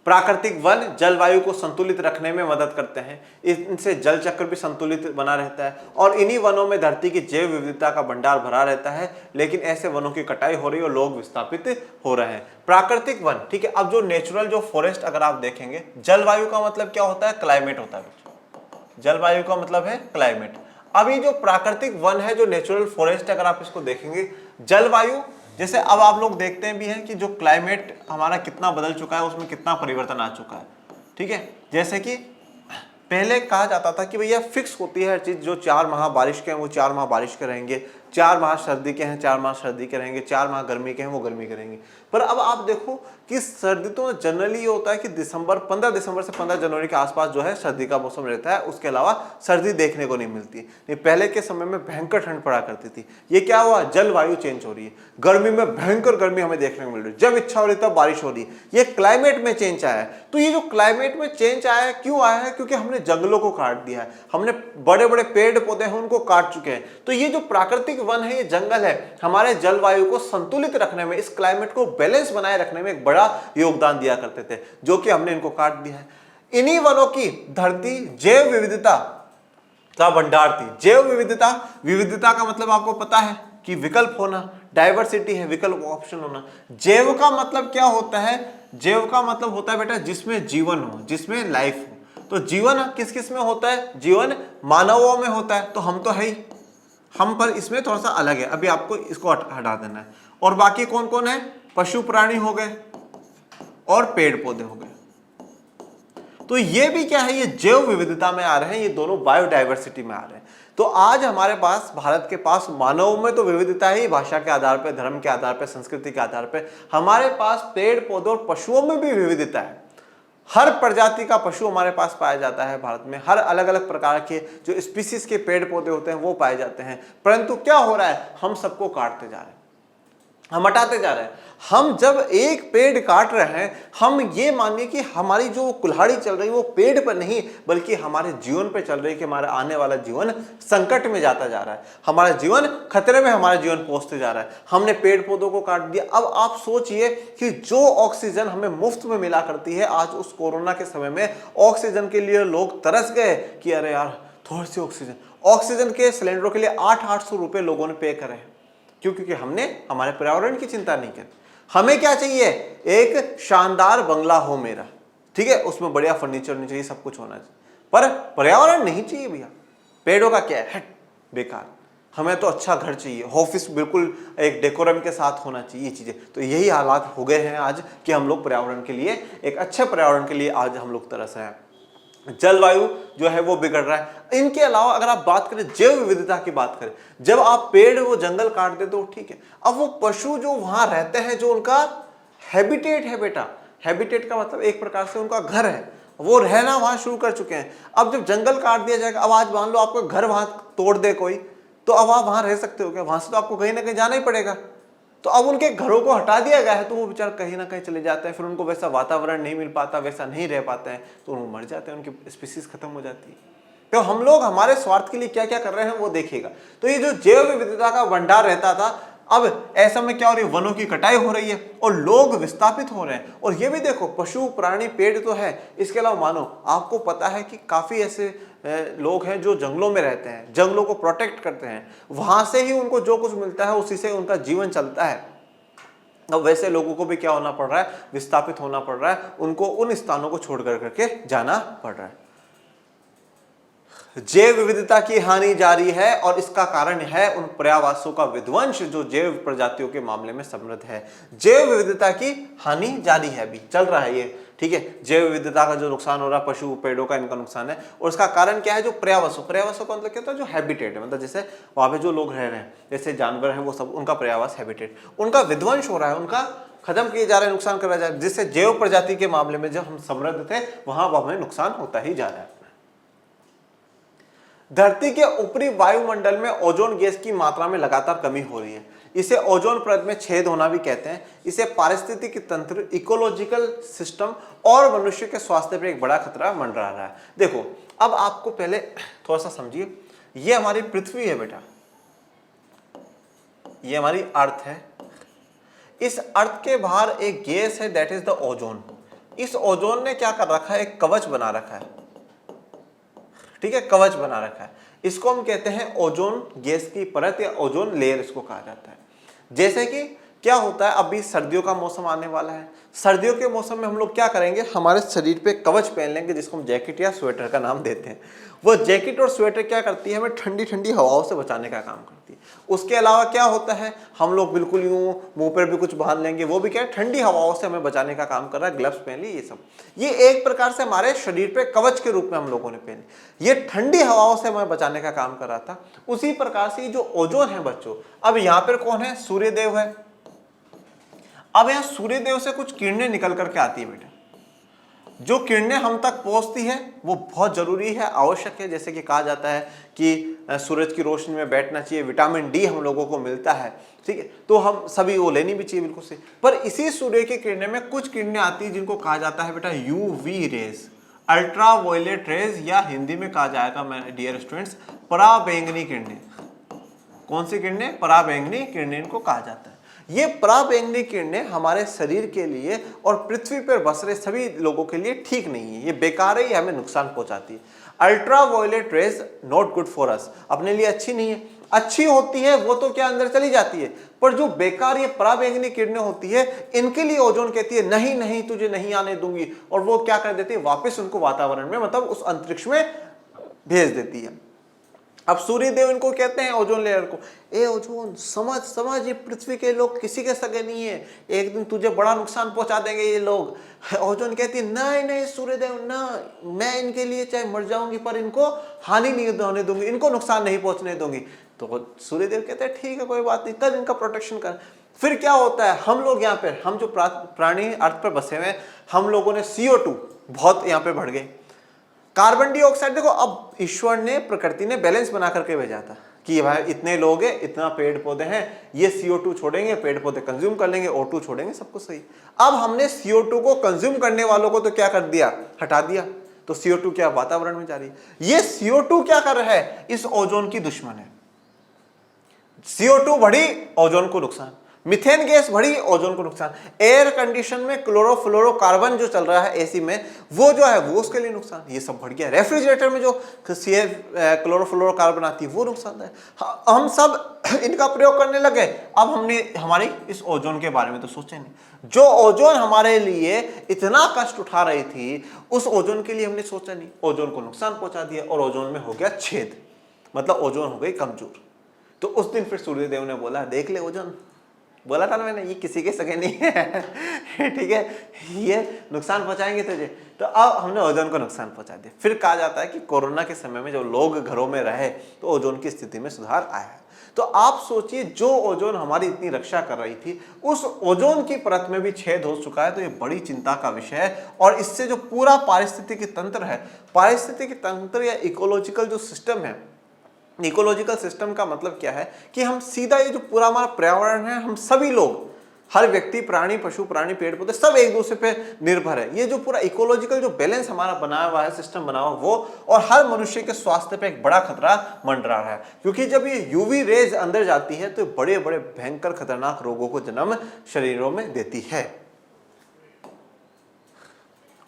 प्राकृतिक वन जलवायु को संतुलित रखने में मदद करते हैं, इनसे जल चक्र भी संतुलित बना रहता है और इन्हीं वनों में धरती की जैव विविधता का भंडार भरा रहता है। लेकिन ऐसे वनों की कटाई हो रही है और लोग विस्थापित हो रहे हैं। प्राकृतिक वन, ठीक है। अब जो नेचुरल जो फॉरेस्ट अगर आप देखेंगे, जलवायु का मतलब क्या होता है, क्लाइमेट होता है। जलवायु का मतलब है क्लाइमेट। अभी जो प्राकृतिक वन है, जो नेचुरल फॉरेस्ट, अगर आप इसको देखेंगे, जलवायु जैसे अब आप लोग देखते हैं भी हैं कि जो क्लाइमेट हमारा कितना बदल चुका है, उसमें कितना परिवर्तन आ चुका है, ठीक है। जैसे कि पहले कहा जाता था कि भैया फिक्स होती है हर चीज, जो 4 माह बारिश के हैं वो 4 माह बारिश के रहेंगे, 4 माह सर्दी के हैं 4 माह सर्दी के रहेंगे, 4 माह गर्मी के हैं वो गर्मी के रहेंगे। पर अब आप देखो कि सर्दी तो जनरली ये होता है कि 15 दिसंबर से 15 जनवरी के आसपास जो है सर्दी का मौसम रहता है, उसके अलावा सर्दी देखने को नहीं मिलती। नहीं, पहले के समय में भयंकर ठंड पड़ा करती थी। ये क्या हुआ, जलवायु चेंज हो रही है। गर्मी में भयंकर गर्मी हमें देखने को मिल रही है, जब इच्छा हो रही तब बारिश हो रही है। ये क्लाइमेट में चेंज आया है। तो ये जो क्लाइमेट में चेंज आया है, क्यों आया है, क्योंकि हमने जंगलों को काट दिया है, हमने बड़े बड़े पेड़ पौधे हैं उनको काट चुके हैं। तो ये जो प्राकृतिक वन है, ये जंगल है, हमारे जलवायु को संतुलित रखने में, इस क्लाइमेट को बैलेंस बनाए रखने में एक बड़ा योगदान दिया करते थे, जो कि हमने इनको काट दिया है। इन्हीं वनों की धरती जैव विविधता का भंडार थी। जैव विविधता, विविधता का मतलब आपको पता है कि विकल्प होना, डाइवर्सिटी है, विकल्प ऑप्शन होना। जैव का मतलब क्या होता है, जैव का मतलब होता है बेटा जिसमें जीवन हो, जिसमें लाइफ हो। तो जीवन किस किस में होता है, जीवन मानवों में होता है, तो हम तो है ही, हम पर इसमें थोड़ा सा अलग है, अभी आपको इसको हटा देना है। और बाकी कौन कौन है, पशु प्राणी हो गए और पेड़ पौधे हो गए। तो ये भी क्या है, ये जैव विविधता में आ रहे हैं, ये दोनों बायोडाइवर्सिटी में आ रहे हैं। तो आज हमारे पास, भारत के पास, मानव में तो विविधता है, भाषा के आधार पर, धर्म के आधार पर, संस्कृति के आधार पर। हमारे पास पेड़ पौधों और पशुओं में भी विविधता है। हर प्रजाति का पशु हमारे पास पाया जाता है भारत में। हर अलग अलग प्रकार के जो स्पीसीज के पेड़ पौधे होते हैं वो पाए जाते हैं। परंतु क्या हो रहा है, हम सबको काटते जा रहे हैं, हम हटाते जा रहे हैं। हम जब एक पेड़ काट रहे हैं, हम ये मानिए कि हमारी जो कुल्हाड़ी चल रही है वो पेड़ पर नहीं, बल्कि हमारे जीवन पे चल रही है कि हमारा आने वाला जीवन संकट में जाता जा रहा है, हमारा जीवन खतरे में, हमारा जीवन पहुंचते जा रहा है। हमने पेड़ पौधों को काट दिया। अब आप सोचिए कि जो ऑक्सीजन हमें मुफ्त में मिला करती है, आज उस कोरोना के समय में ऑक्सीजन के लिए लोग तरस गए कि अरे यार थोड़ी सी ऑक्सीजन के सिलेंडरों के लिए 800 रुपए लोगों ने पे करे। क्यों? क्योंकि हमने हमारे पर्यावरण की चिंता नहीं की। हमें क्या चाहिए, एक शानदार बंगला हो मेरा, ठीक है, उसमें बढ़िया फर्नीचर नहीं चाहिए, सब कुछ होना चाहिए, पर पर्यावरण नहीं चाहिए भैया। पेड़ों का क्या है, बेकार। हमें तो अच्छा घर चाहिए, ऑफिस बिल्कुल एक डेकोरम के साथ होना चाहिए, ये चीजें। तो यही हालात हो गए हैं आज कि हम लोग पर्यावरण के लिए, एक अच्छे पर्यावरण के लिए आज हम लोग तरस रहे हैं। जलवायु जो है वो बिगड़ रहा है। इनके अलावा अगर आप बात करें जैव विविधता की बात करें, जब आप पेड़ वो जंगल काट देते हो, ठीक है, अब वो पशु जो वहां रहते हैं, जो उनका हैबिटेट है बेटा, हैबिटेट का मतलब एक प्रकार से उनका घर है, वो रहना वहां शुरू कर चुके हैं। अब जब जंगल काट दिया जाएगा, अब आज मान लो आपका घर वहां तोड़ दे कोई, तो अब आप वहां रह सकते हो क्या? वहां से तो आपको कहीं ना कहीं जाना ही पड़ेगा। तो अब उनके घरों को हटा दिया गया है, तो वो बेचारे कहीं ना कहीं चले जाते हैं, फिर उनको वैसा वातावरण नहीं मिल पाता, वैसा नहीं रह पाते हैं, तो वो मर जाते हैं, उनकी स्पीसीज खत्म हो जाती है। तो हम लोग हमारे स्वार्थ के लिए क्या क्या कर रहे हैं वो देखिएगा। तो ये जो जैव विविधता का भंडार रहता था, अब ऐसा में क्या हो रही है, वनों की कटाई हो रही है और लोग विस्थापित हो रहे हैं। और ये भी देखो, पशु प्राणी पेड़ तो है, इसके अलावा मानो आपको पता है कि काफी ऐसे लोग हैं जो जंगलों में रहते हैं, जंगलों को प्रोटेक्ट करते हैं, वहां से ही उनको जो कुछ मिलता है उसी से उनका जीवन चलता है। अब वैसे लोगों को भी क्या होना पड़ रहा है, विस्थापित होना पड़ रहा है, उनको उन स्थानों को छोड़ करके जाना पड़ रहा है। जैव विविधता की हानि जारी है और इसका कारण है उन पर्यावासों का विध्वंस जो जैव प्रजातियों के मामले में समृद्ध है। जैव विविधता की हानि जारी है, अभी चल रहा है ये, ठीक है। जैव विविधता का जो नुकसान हो रहा है, पशु पेड़ों का इनका नुकसान है, और इसका कारण क्या है, जो पर्यावासों का मतलब क्या होता है, जो हैबिटेट है, मतलब जैसे वहां पे जो लोग रह रहे हैं, जैसे जानवर हैं वो सब, उनका पर्यावास हैबिटेट, उनका विध्वंस हो रहा है, उनका खत्म किए जा रहे हैं, नुकसान करा जा रहा है, जिससे जैव प्रजाति के मामले में जब हम समृद्ध थे वहां हमें नुकसान होता ही जा रहा है। धरती के ऊपरी वायुमंडल में ओजोन गैस की मात्रा में लगातार कमी हो रही है। इसे ओजोन परत में छेद होना भी कहते हैं। इसे पारिस्थितिकी तंत्र, इकोलॉजिकल सिस्टम और मनुष्य के स्वास्थ्य पर एक बड़ा खतरा मंडरा रहा है। देखो, अब आपको पहले थोड़ा सा समझिए, ये हमारी पृथ्वी है बेटा, ये हमारी अर्थ है। इस अर्थ के बाहर एक गैस है, दैट इज द ओजोन। इस ओजोन ने क्या कर रखा है, एक कवच बना रखा है, ठीक है, कवच बना रखा है। इसको हम कहते हैं ओजोन गैस की परत या ओजोन लेयर इसको कहा जाता है। जैसे कि क्या होता है, अभी सर्दियों का मौसम आने वाला है, सर्दियों के मौसम में हम लोग क्या करेंगे, हमारे शरीर पे कवच पहन लेंगे जिसको हम जैकेट या स्वेटर का नाम देते हैं। वो जैकेट और स्वेटर क्या करती है, हमें ठंडी ठंडी हवाओं से बचाने का काम करती है। उसके अलावा क्या होता है, हम लोग बिल्कुल यूं मुंह पर भी कुछ बांध लेंगे, वो भी क्या है, ठंडी हवाओं से हमें बचाने का काम कर रहा है। ग्लव्स पहन लिए, ये सब, ये एक प्रकार से हमारे शरीर पे कवच के रूप में हम लोगों ने पहने, ये ठंडी हवाओं से हमें बचाने का काम कर रहा था। उसी प्रकार से जो ओजोन है बच्चों, अब यहाँ पर कौन है, सूर्यदेव है। अब यहाँ सूर्यदेव से कुछ किरणें निकल करके आती है बेटा, जो किरणें हम तक पहुंचती है वो बहुत जरूरी है, आवश्यक है। जैसे कि कहा जाता है कि सूरज की रोशनी में बैठना चाहिए, विटामिन डी हम लोगों को मिलता है, ठीक है, तो हम सभी वो लेनी भी चाहिए, बिल्कुल सही। पर इसी सूर्य की किरणें में कुछ किरणें आती है जिनको कहा जाता है बेटा UV rays, ultraviolet rays, या हिंदी में कहा जाएगा मेरे डियर स्टूडेंट्स, पराबैंगनी किरणें। कौन सी किरणें, पराबैंगनी किरणें इनको कहा जाता है। ये पराबैंगनी किरणें हमारे शरीर के लिए और पृथ्वी पर बस रहे सभी लोगों के लिए ठीक नहीं है, ये बेकार है, ये हमें नुकसान पहुंचाती है। Ultraviolet rays not good for us, अपने लिए अच्छी नहीं है। अच्छी होती है वो तो क्या अंदर चली जाती है, पर जो बेकार ये पराबैंगनी किरणें होती है, इनके लिए ओजोन कहती है नहीं नहीं तुझे नहीं आने दूंगी, और वो क्या कर देती है, वापस उनको वातावरण में, मतलब उस अंतरिक्ष में भेज देती है। अब सूर्यदेव इनको कहते हैं ओजोन लेयर को, ए ओजोन समझ समझ, ये पृथ्वी के लोग किसी के सगे नहीं है, एक दिन तुझे बड़ा नुकसान पहुंचा देंगे ये लोग। ओजोन कहती है नहीं नहीं सूर्यदेव ना, मैं इनके लिए चाहे मर जाऊंगी पर इनको हानि नहीं होने दूंगी, इनको नुकसान नहीं पहुंचने दूंगी। तो सूर्यदेव कहते हैं ठीक है कोई बात नहीं, कर इनका प्रोटेक्शन कर। फिर क्या होता है, हम लोग यहाँ पे, हम जो प्राणी अर्थ पर बसे हुए हैं, हम लोगों ने CO2 बहुत यहाँ पे बढ़ गए, कार्बन डाइऑक्साइड। देखो, अब ईश्वर ने, प्रकृति ने बैलेंस बना करके भेजा था कि भाई इतने लोग हैं, इतना पेड़ पौधे हैं, ये CO2 छोड़ेंगे, पेड़ पौधे कंज्यूम कर लेंगे, O2 छोड़ेंगे, सब कुछ सही। अब हमने CO2 को कंज्यूम करने वालों को तो क्या कर दिया, हटा दिया, तो CO2 क्या वातावरण में जा रही है। ये CO2 क्या कर रहा है, इस ओजोन की दुश्मन है। CO2 बढ़ी, ओजोन को नुकसान, मिथेन गैस बढ़ी, ओजोन को नुकसान, एयर कंडीशन में क्लोरोफ्लोरोकार्बन जो चल रहा है एसी में, वो जो है वो उसके लिए नुकसान, ये सब बढ़ गया। रेफ्रिजरेटर में जो क्लोरोफ्लोरोकार्बन आती है वो नुकसान है। हम सब इनका प्रयोग करने लगे, अब हमने हमारी इस ओजोन के बारे में तो सोचा नहीं। जो ओजोन हमारे लिए इतना कष्ट उठा रही थी, उस ओजोन के लिए हमने सोचा नहीं, ओजोन को नुकसान पहुंचा दिया और ओजोन में हो गया छेद, मतलब ओजोन हो गई कमजोर। तो उस दिन फिर सूर्यदेव ने बोला देख ले ओजोन, बोला था ना मैंने, ये किसी के सगे नहीं है ठीक है, ये नुकसान पहुंचाएंगे तुझे। तो अब हमने ओजोन को नुकसान पहुंचा दिया। फिर कहा जाता है कि कोरोना के समय में जो लोग घरों में रहे तो ओजोन की स्थिति में सुधार आया है। तो आप सोचिए, जो ओजोन हमारी इतनी रक्षा कर रही थी, उस ओजोन की परत में भी छेद हो चुका है। तो ये बड़ी चिंता का विषय है, और इससे जो पूरा पारिस्थितिकी तंत्र है, पारिस्थितिकी तंत्र या इकोलॉजिकल जो सिस्टम है, इकोलॉजिकल सिस्टम का मतलब क्या है कि हम सीधा ये जो पूरा हमारा पर्यावरण है, हम सभी लोग, हर व्यक्ति, प्राणी, पशु, प्राणी, पेड़ पौधे सब एक दूसरे पे निर्भर है। ये जो पूरा इकोलॉजिकल जो बैलेंस हमारा बनाया हुआ है, सिस्टम बना हुआ वो, और हर मनुष्य के स्वास्थ्य पे एक बड़ा खतरा मंडरा रहा है, क्योंकि जब ये यूवी रेज अंदर जाती है तो बड़े बड़े भयंकर खतरनाक रोगों को जन्म शरीरों में देती है।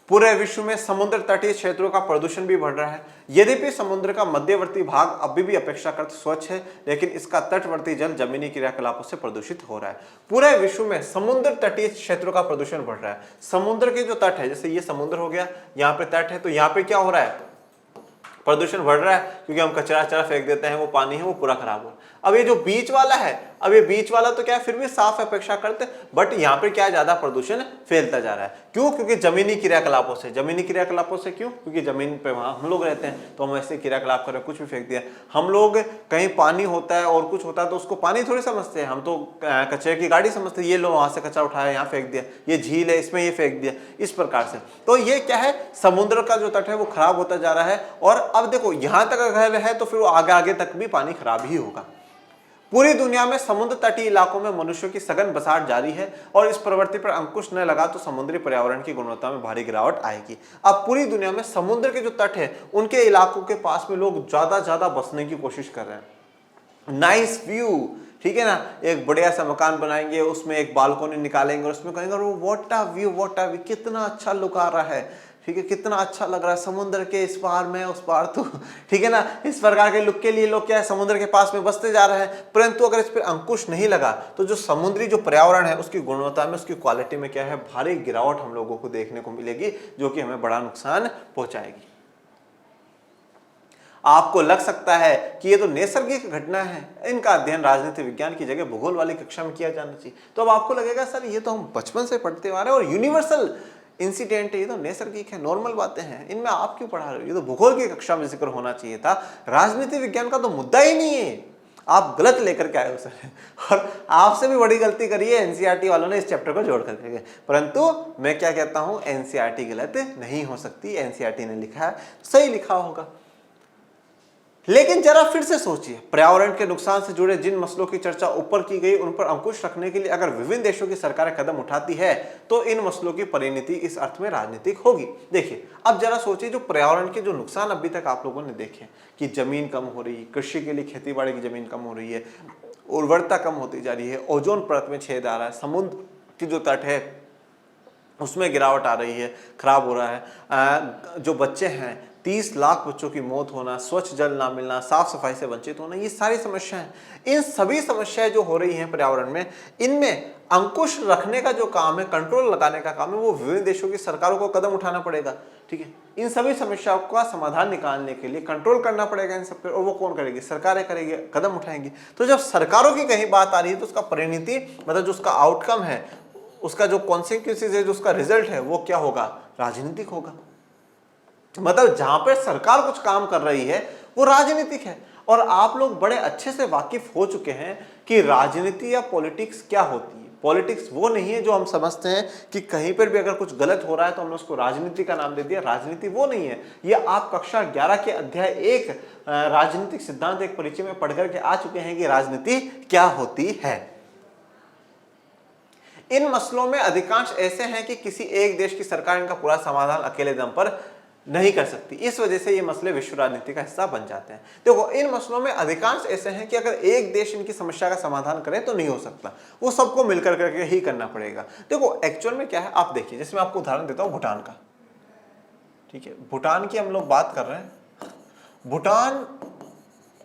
पूरे विश्व में समुद्र तटीय क्षेत्रों का प्रदूषण भी बढ़ रहा है। यद्यपि समुद्र का मध्यवर्ती भाग अभी भी अपेक्षाकृत स्वच्छ है, लेकिन इसका तटवर्ती जल जमीनी क्रियाकलापों से प्रदूषित हो रहा है। पूरे विश्व में समुद्र तटीय क्षेत्रों का प्रदूषण बढ़ रहा है। समुद्र के जो तट है, जैसे ये समुद्र हो गया, यहाँ पे तट है, तो यहाँ पे क्या हो रहा है, प्रदूषण बढ़ रहा है, क्योंकि हम कचरा फेंक देते हैं, वो पानी है वो पूरा खराब हो। अब ये जो बीच वाला है, अब ये बीच वाला तो क्या है, फिर भी साफ अपेक्षा करते, बट यहाँ पे क्या ज्यादा प्रदूषण फैलता जा रहा है। क्यों? क्योंकि जमीनी क्रियाकलापों से। जमीनी क्रियाकलापों से क्यों? क्योंकि जमीन पे वहां हम लोग रहते हैं, तो हम ऐसे क्रियाकलाप करें, कुछ भी फेंक दिया। हम लोग कहीं पानी होता है और कुछ होता है तो उसको पानी थोड़ी समझते हैं, हम तो कचरे की गाड़ी समझते हैं। ये लो वहां से कचरा उठाया, यहाँ फेंक दिया, ये झील है इसमें ये फेंक दिया, इस प्रकार से। तो ये क्या है, समुद्र का जो तट है वो खराब होता जा रहा है। और अब देखो यहां तक अगर है तो फिर वो आगे आगे तक भी पानी खराब ही होगा। पूरी दुनिया में समुद्र तटीय इलाकों में मनुष्यों की सघन बसाहट जारी है, और इस प्रवृत्ति पर अंकुश न लगा तो समुद्री पर्यावरण की गुणवत्ता में भारी गिरावट आएगी। अब पूरी दुनिया में समुद्र के जो तट है उनके इलाकों के पास में लोग ज्यादा बसने की कोशिश कर रहे हैं। नाइस व्यू, ठीक है ना, एक बढ़िया सा मकान बनाएंगे, उसमें एक बालकोनी निकालेंगे और उसमें कहेंगे व्हाट अ व्यू, कितना अच्छा लुक आ रहा है, ठीक है, कितना अच्छा लग रहा है, समुद्र के इस पार मैं उस पार तू, ठीक है ना। इस प्रकार के लुक के लिए लोग क्या है, समुद्र के पास में बसते जा रहे हैं। परंतु अगर इस पर अंकुश नहीं लगा तो जो समुद्री जो पर्यावरण है उसकी गुणवत्ता में, उसकी क्वालिटी में क्या है, भारी गिरावट हम लोगों को देखने को मिलेगी, जो कि हमें बड़ा नुकसान पहुंचाएगी। आपको लग सकता है कि ये तो नैसर्गिक घटना है, इनका अध्ययन राजनीति विज्ञान की जगह भूगोल वाली कक्षा में किया जाना चाहिए। तो अब आपको लगेगा सर ये तो हम बचपन से पढ़ते आ रहे हैं और यूनिवर्सल इंसिडेंट है, ये तो नैसर्गिक है, नॉर्मल बातें हैं, इनमें आप क्यों पढ़ा रहे हो, ये तो भूगोल की कक्षा में जिक्र होना चाहिए था, राजनीति विज्ञान का तो मुद्दा ही नहीं है, आप गलत लेकर के आए हो सर। और आपसे भी बड़ी गलती करी है एनसीईआरटी वालों ने इस चैप्टर को जोड़ करके। परंतु मैं क्या कहता हूं, एनसीईआरटी गलत नहीं हो सकती, एनसीईआरटी ने लिखा है सही लिखा होगा। लेकिन जरा फिर से सोचिए, पर्यावरण के नुकसान से जुड़े जिन मसलों की चर्चा ऊपर की गई उन पर अंकुश रखने के लिए अगर विभिन्न देशों की सरकारें कदम उठाती है तो इन मसलों की परिणति इस अर्थ में राजनीतिक होगी। देखिए अब जरा सोचिए, जो पर्यावरण के जो नुकसान अभी तक आप लोगों ने देखे कि जमीन कम हो रही है, कृषि के लिए खेतीबाड़ी की जमीन कम हो रही है, उर्वरता कम होती जा रही है, ओजोन परत में छेद आ रहा है, समुद्र की जो तट है उसमें गिरावट आ रही है, खराब हो रहा है, जो बच्चे हैं 30 लाख बच्चों की मौत होना, स्वच्छ जल ना मिलना, साफ सफाई से वंचित होना, ये सारी समस्याएं, इन सभी समस्याएं जो हो रही हैं पर्यावरण में, इनमें अंकुश रखने का जो काम है, कंट्रोल लगाने का काम है, वो विभिन्न देशों की सरकारों को कदम उठाना पड़ेगा। ठीक है, इन सभी समस्याओं का समाधान निकालने के लिए कंट्रोल करना पड़ेगा इन सब पे, और वो कौन करेगी, सरकारें करेगी, कदम उठाएंगी। तो जब सरकारों की कहीं बात आ रही है तो उसका परिणति, मतलब जो उसका आउटकम है, उसका जो कॉन्सिक्वेंसेस है, जो उसका रिजल्ट है, वो क्या होगा, राजनीतिक होगा। मतलब जहां पर सरकार कुछ काम कर रही है वो राजनीतिक है। और आप लोग बड़े अच्छे से वाकिफ हो चुके हैं कि राजनीति या पॉलिटिक्स क्या होती है। पॉलिटिक्स वो नहीं है जो हम समझते हैं कि कहीं पर भी अगर कुछ गलत हो रहा है तो हमने उसको राजनीति का नाम दे दिया। राजनीति वो नहीं है। ये आप कक्षा 11 के अध्याय 1 राजनीतिक सिद्धांत एक परिचय में पढ़ करके आ चुके हैं कि राजनीति क्या होती है। इन मसलों में अधिकांश ऐसे हैं कि किसी एक देश की सरकार इनका पूरा समाधान अकेले दम पर नहीं कर सकती। इस वजह से ये मसले विश्व राजनीति का हिस्सा बन जाते हैं। देखो इन मसलों में अधिकांश ऐसे हैं कि अगर एक देश इनकी समस्या का समाधान करे तो नहीं हो सकता, वो सबको मिलकर करके ही करना पड़ेगा। देखो एक्चुअल में क्या है, आप देखिए, जैसे मैं आपको उदाहरण देता हूँ भूटान का। ठीक है, भूटान की हम लोग बात कर रहे हैं। भूटान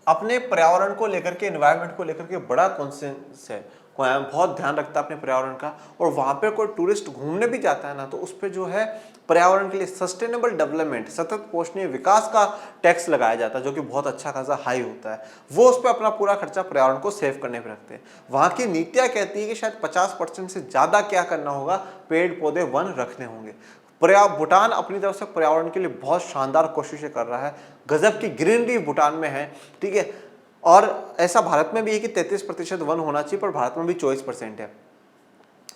अपने पर्यावरण को लेकर के, एनवायरनमेंट को लेकर के बड़ा कॉन्शियस है, बहुत ध्यान रखता है अपने पर्यावरण का। और वहां पे कोई टूरिस्ट घूमने भी जाता है ना, तो उस पे जो है पर्यावरण के लिए सस्टेनेबल डेवलपमेंट, सतत पोषणीय विकास का टैक्स लगाया जाता है, जो कि बहुत अच्छा खासा हाई होता है। वो उस पर अपना पूरा खर्चा पर्यावरण को सेव करने पे रखते हैं। वहां की नीतियां कहती है कि शायद 50% से ज्यादा क्या करना होगा, पेड़ पौधे वन रखने होंगे। भूटान अपनी तरफ से पर्यावरण के लिए बहुत शानदार कोशिशें कर रहा है। गजब की ग्रीनरी भूटान में है। ठीक है, और ऐसा भारत में भी है कि 33% वन होना चाहिए, पर भारत में भी 24% है।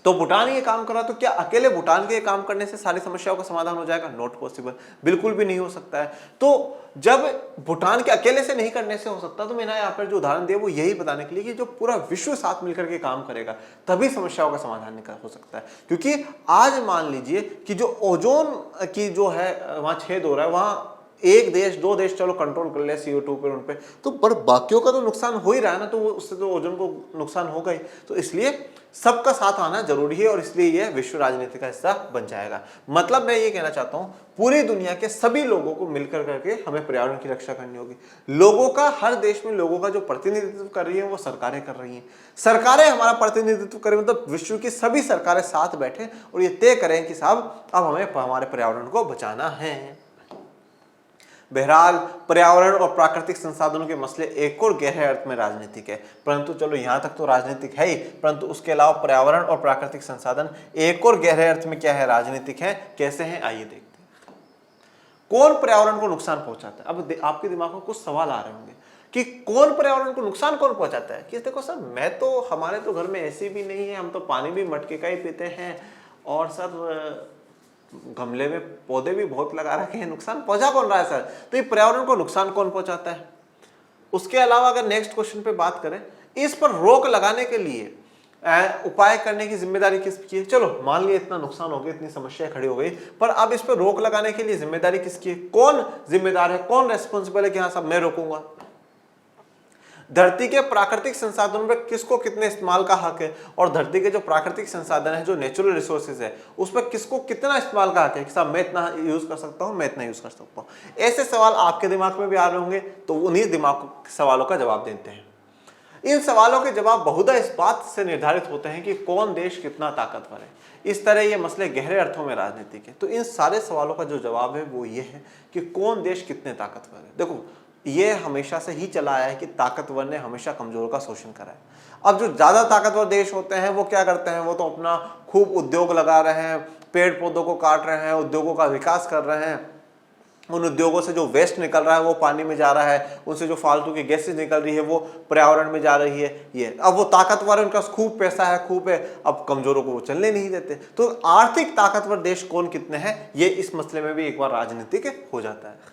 तो भूटान ये काम कर रहा, तो क्या अकेले भूटान के काम करने से सारी समस्याओं का समाधान हो जाएगा? नॉट पॉसिबल, बिल्कुल भी नहीं हो सकता है। तो जब भूटान के अकेले से नहीं करने से हो सकता, तो मैंने यहाँ पर जो उदाहरण दिया वो यही बताने के लिए कि जो पूरा विश्व साथ मिलकर के काम करेगा तभी समस्याओं का समाधान निकल हो सकता है। क्योंकि आज मान लीजिए कि जो ओजोन की जो है वहां छेद हो रहा है, वहां एक देश दो देश चलो कंट्रोल कर ले CO2 पे, उन पे, तो पर बाकियों का तो नुकसान हो ही रहा है ना, तो वो उससे तो ओजोन को नुकसान होगा ही। तो इसलिए सबका साथ आना जरूरी है और इसलिए यह विश्व राजनीति का हिस्सा बन जाएगा। मतलब मैं ये कहना चाहता हूं, पूरी दुनिया के सभी लोगों को मिलकर करके हमें पर्यावरण की रक्षा करनी होगी। लोगों का, हर देश में लोगों का जो प्रतिनिधित्व कर रही है वो सरकारें कर रही हैं। सरकारें हमारा प्रतिनिधित्व करें, मतलब विश्व की सभी सरकारें साथ बैठे और ये तय करें कि साहब अब हमें हमारे पर्यावरण को बचाना है। बहरहाल पर्यावरण और प्राकृतिक संसाधनों के मसले एक और गहरे अर्थ में राजनीतिक है, परंतु चलो यहां तक तो राजनीतिक है ही, परंतु उसके अलावा पर्यावरण और प्राकृतिक संसाधन एक और गहरे अर्थ में क्या है, राजनीतिक है। कैसे हैं, आइए देखते हैं। कौन पर्यावरण को नुकसान पहुंचाता है? अब आपके दिमाग में कुछ सवाल आ रहे होंगे कि कौन पर्यावरण को नुकसान कौन पहुंचाता है। कि देखो सर, मैं तो, हमारे तो घर में एसी भी नहीं है, हम तो पानी भी मटके का ही पीते हैं, और सर गमले में पौधे भी बहुत लगा रखे हैं, नुकसान पहुंचा कौन रहा है सर? तो ये पर्यावरण को नुकसान कौन पहुंचाता है? उसके अलावा अगर नेक्स्ट क्वेश्चन पे बात करें, इस पर रोक लगाने के लिए उपाय करने की जिम्मेदारी किसकी है? चलो मान लिया इतना नुकसान हो गया, इतनी समस्या खड़ी हो गई, पर अब इस पर रोक लगाने के लिए जिम्मेदारी किसकी है? कौन जिम्मेदार है, कौन रेस्पॉन्सिबल है कि हाँ साहब मैं रोकूंगा? धरती के प्राकृतिक संसाधनों में किसको कितने इस्तेमाल का हक है, और धरती के जो प्राकृतिक संसाधन है, जो नेचुरल रिसोर्सेज है, उस पर किसको कितना इस्तेमाल का हक है कि साहब मैं इतना यूज कर सकता हूं, मैं इतना यूज कर सकता हूं। ऐसे सवाल आपके दिमाग में भी आ रहे होंगे, तो उन्हीं दिमाग सवालों का जवाब देते हैं। इन सवालों के जवाब बहुधा इस बात से निर्धारित होते हैं कि कौन देश कितना ताकतवर है। इस तरह ये मसले गहरे अर्थों में राजनीतिक है। तो इन सारे सवालों का जो जवाब है वो ये है कि कौन देश कितने ताकतवर है। देखो, ये हमेशा से ही चला आया है कि ताकतवर ने हमेशा कमजोर का शोषण करा है। अब जो ज्यादा ताकतवर देश होते हैं वो क्या करते हैं, वो तो अपना खूब उद्योग लगा रहे हैं, पेड़ पौधों को काट रहे हैं, उद्योगों का विकास कर रहे हैं। उन उद्योगों से जो वेस्ट निकल रहा है वो पानी में जा रहा है, उनसे जो फालतू की गैसेज निकल रही है वो पर्यावरण में जा रही है। ये अब वो ताकतवर है, उनका खूब पैसा है, खूब है, अब कमजोरों को वो चलने नहीं देते। तो आर्थिक ताकतवर देश कौन कितने हैं, ये इस मसले में भी एक बार राजनीतिक हो जाता है।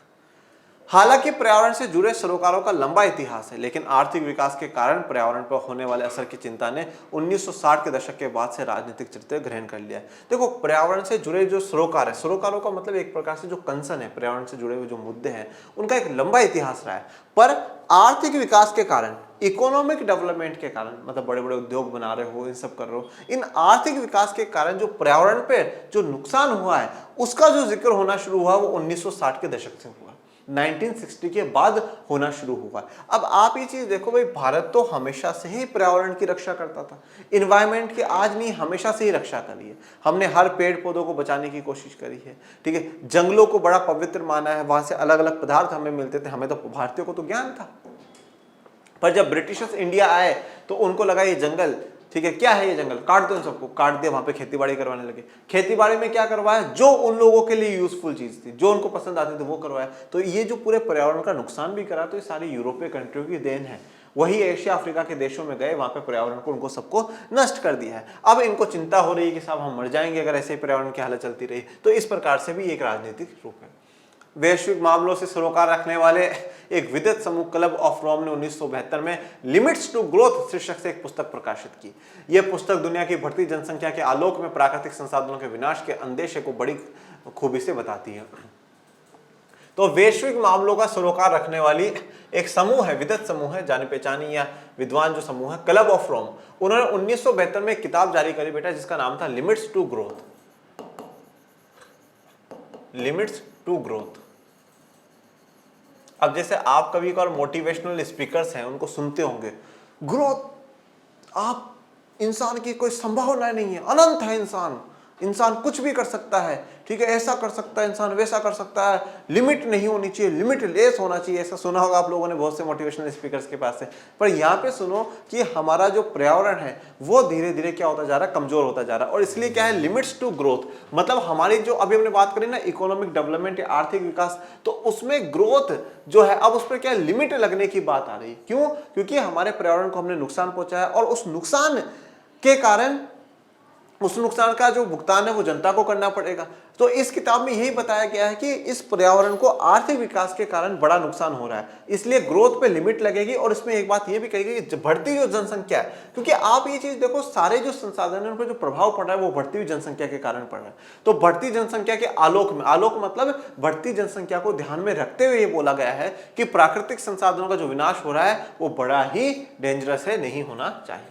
हालांकि पर्यावरण से जुड़े सरोकारों का लंबा इतिहास है, लेकिन आर्थिक विकास के कारण पर्यावरण पर होने वाले असर की चिंता ने 1960 के दशक के बाद से राजनीतिक चरित्र ग्रहण कर लिया है। देखो, पर्यावरण से जुड़े जो सरोकार है, सरोकारों का मतलब एक प्रकार से जो कंसर्न है, पर्यावरण से जुड़े हुए जो मुद्दे हैं, उनका एक लंबा इतिहास रहा है। पर आर्थिक विकास के कारण, इकोनॉमिक डेवलपमेंट के कारण, मतलब बड़े बड़े उद्योग बना रहे हो, इन सब कर रहे हो, इन आर्थिक विकास के कारण जो पर्यावरण पे जो नुकसान हुआ है उसका जो जिक्र होना शुरू हुआ वो 1960 के दशक से हुआ, 1960 के बाद होना शुरू हुआ। अब आप ये चीज देखो भाई, भारत तो हमेशा से ही पर्यावरण की रक्षा करता था, इन्वायरमेंट की आज नहीं, हमेशा से ही रक्षा करी है। हमने हर पेड़ पौधों को बचाने की कोशिश करी है, ठीक है। जंगलों को बड़ा पवित्र माना है, वहां से अलग अलग पदार्थ हमें मिलते थे, हमें तो भारतीयों को तो ज्ञान था। पर जब ब्रिटिशर्स इंडिया आए तो उनको लगा ये जंगल, ठीक है, क्या है ये जंगल, काट दो इन सबको, काट दिया, वहां पे खेतीबाड़ी करवाने लगे। खेतीबाड़ी में क्या करवाया, जो उन लोगों के लिए यूजफुल चीज थी, जो उनको पसंद आती थी वो करवाया। तो ये जो पूरे पर्यावरण का नुकसान भी करा, तो ये सारी यूरोपीय कंट्रियों की देन है। वही एशिया अफ्रीका के देशों में गए, वहां पे पर्यावरण को उनको सबको नष्ट कर दिया है। अब इनको चिंता हो रही है कि साहब हम मर जाएंगे अगर ऐसे पर्यावरण की हालत चलती रही। तो इस प्रकार से भी एक राजनीतिक रूप है। वैश्विक मामलों से सरोकार रखने वाले एक विद्वत समूह क्लब ऑफ रोम ने 1972 में लिमिट्स टू ग्रोथ शीर्षक से एक पुस्तक प्रकाशित की। यह पुस्तक दुनिया की बढ़ती जनसंख्या के आलोक में प्राकृतिक संसाधनों के विनाश के अंदेशे को बड़ी खूबी से बताती है। तो वैश्विक मामलों का सरोकार रखने वाली एक समूह है, विद्वत समूह है, जानी पहचानी या विद्वान जो समूह है, क्लब ऑफ रोम। उन्होंने 1972 में एक किताब जारी करी बेटा, जिसका नाम था limits to growth. Limits to growth. अब जैसे आप कभी कभार मोटिवेशनल स्पीकर्स हैं, उनको सुनते होंगे, ग्रोथ, आप इंसान की कोई संभावना नहीं है, अनंत है इंसान, इंसान कुछ भी कर सकता है, ठीक है, ऐसा कर सकता है इंसान, वैसा कर सकता है, लिमिट नहीं होनी चाहिए, लिमिटलेस होना चाहिए। ऐसा सुना होगा आप लोगों ने बहुत से मोटिवेशनल स्पीकर्स के पास से। पर यहाँ पे सुनो कि हमारा जो पर्यावरण है वो धीरे धीरे क्या होता जा रहा है, कमजोर होता जा रहा है। और इसलिए क्या है, लिमिट्स टू ग्रोथ, मतलब हमारी जो अभी हमने बात करी ना इकोनॉमिक डेवलपमेंट या आर्थिक विकास, तो उसमें ग्रोथ जो है अब उस पर क्या लिमिट लगने की बात आ रही है। क्यों? क्योंकि हमारे पर्यावरण को हमने नुकसान पहुंचाया और उस नुकसान के कारण उस नुकसान का जो भुगतान है वो जनता को करना पड़ेगा। तो इस किताब में यही बताया गया है कि इस पर्यावरण को आर्थिक विकास के कारण बड़ा नुकसान हो रहा है, इसलिए ग्रोथ पे लिमिट लगेगी। और इसमें एक बात ये भी कही गई कि बढ़ती जो जनसंख्या है, क्योंकि आप ये चीज देखो, सारे जो संसाधन है उन पर जो प्रभाव पड़ रहा है वो बढ़ती हुई जनसंख्या के कारण पड़ रहा है। तो बढ़ती जनसंख्या के आलोक में, आलोक मतलब बढ़ती जनसंख्या को ध्यान में रखते हुए ये बोला गया है कि प्राकृतिक संसाधनों का जो विनाश हो रहा है वो बड़ा ही डेंजरस है, नहीं होना चाहिए।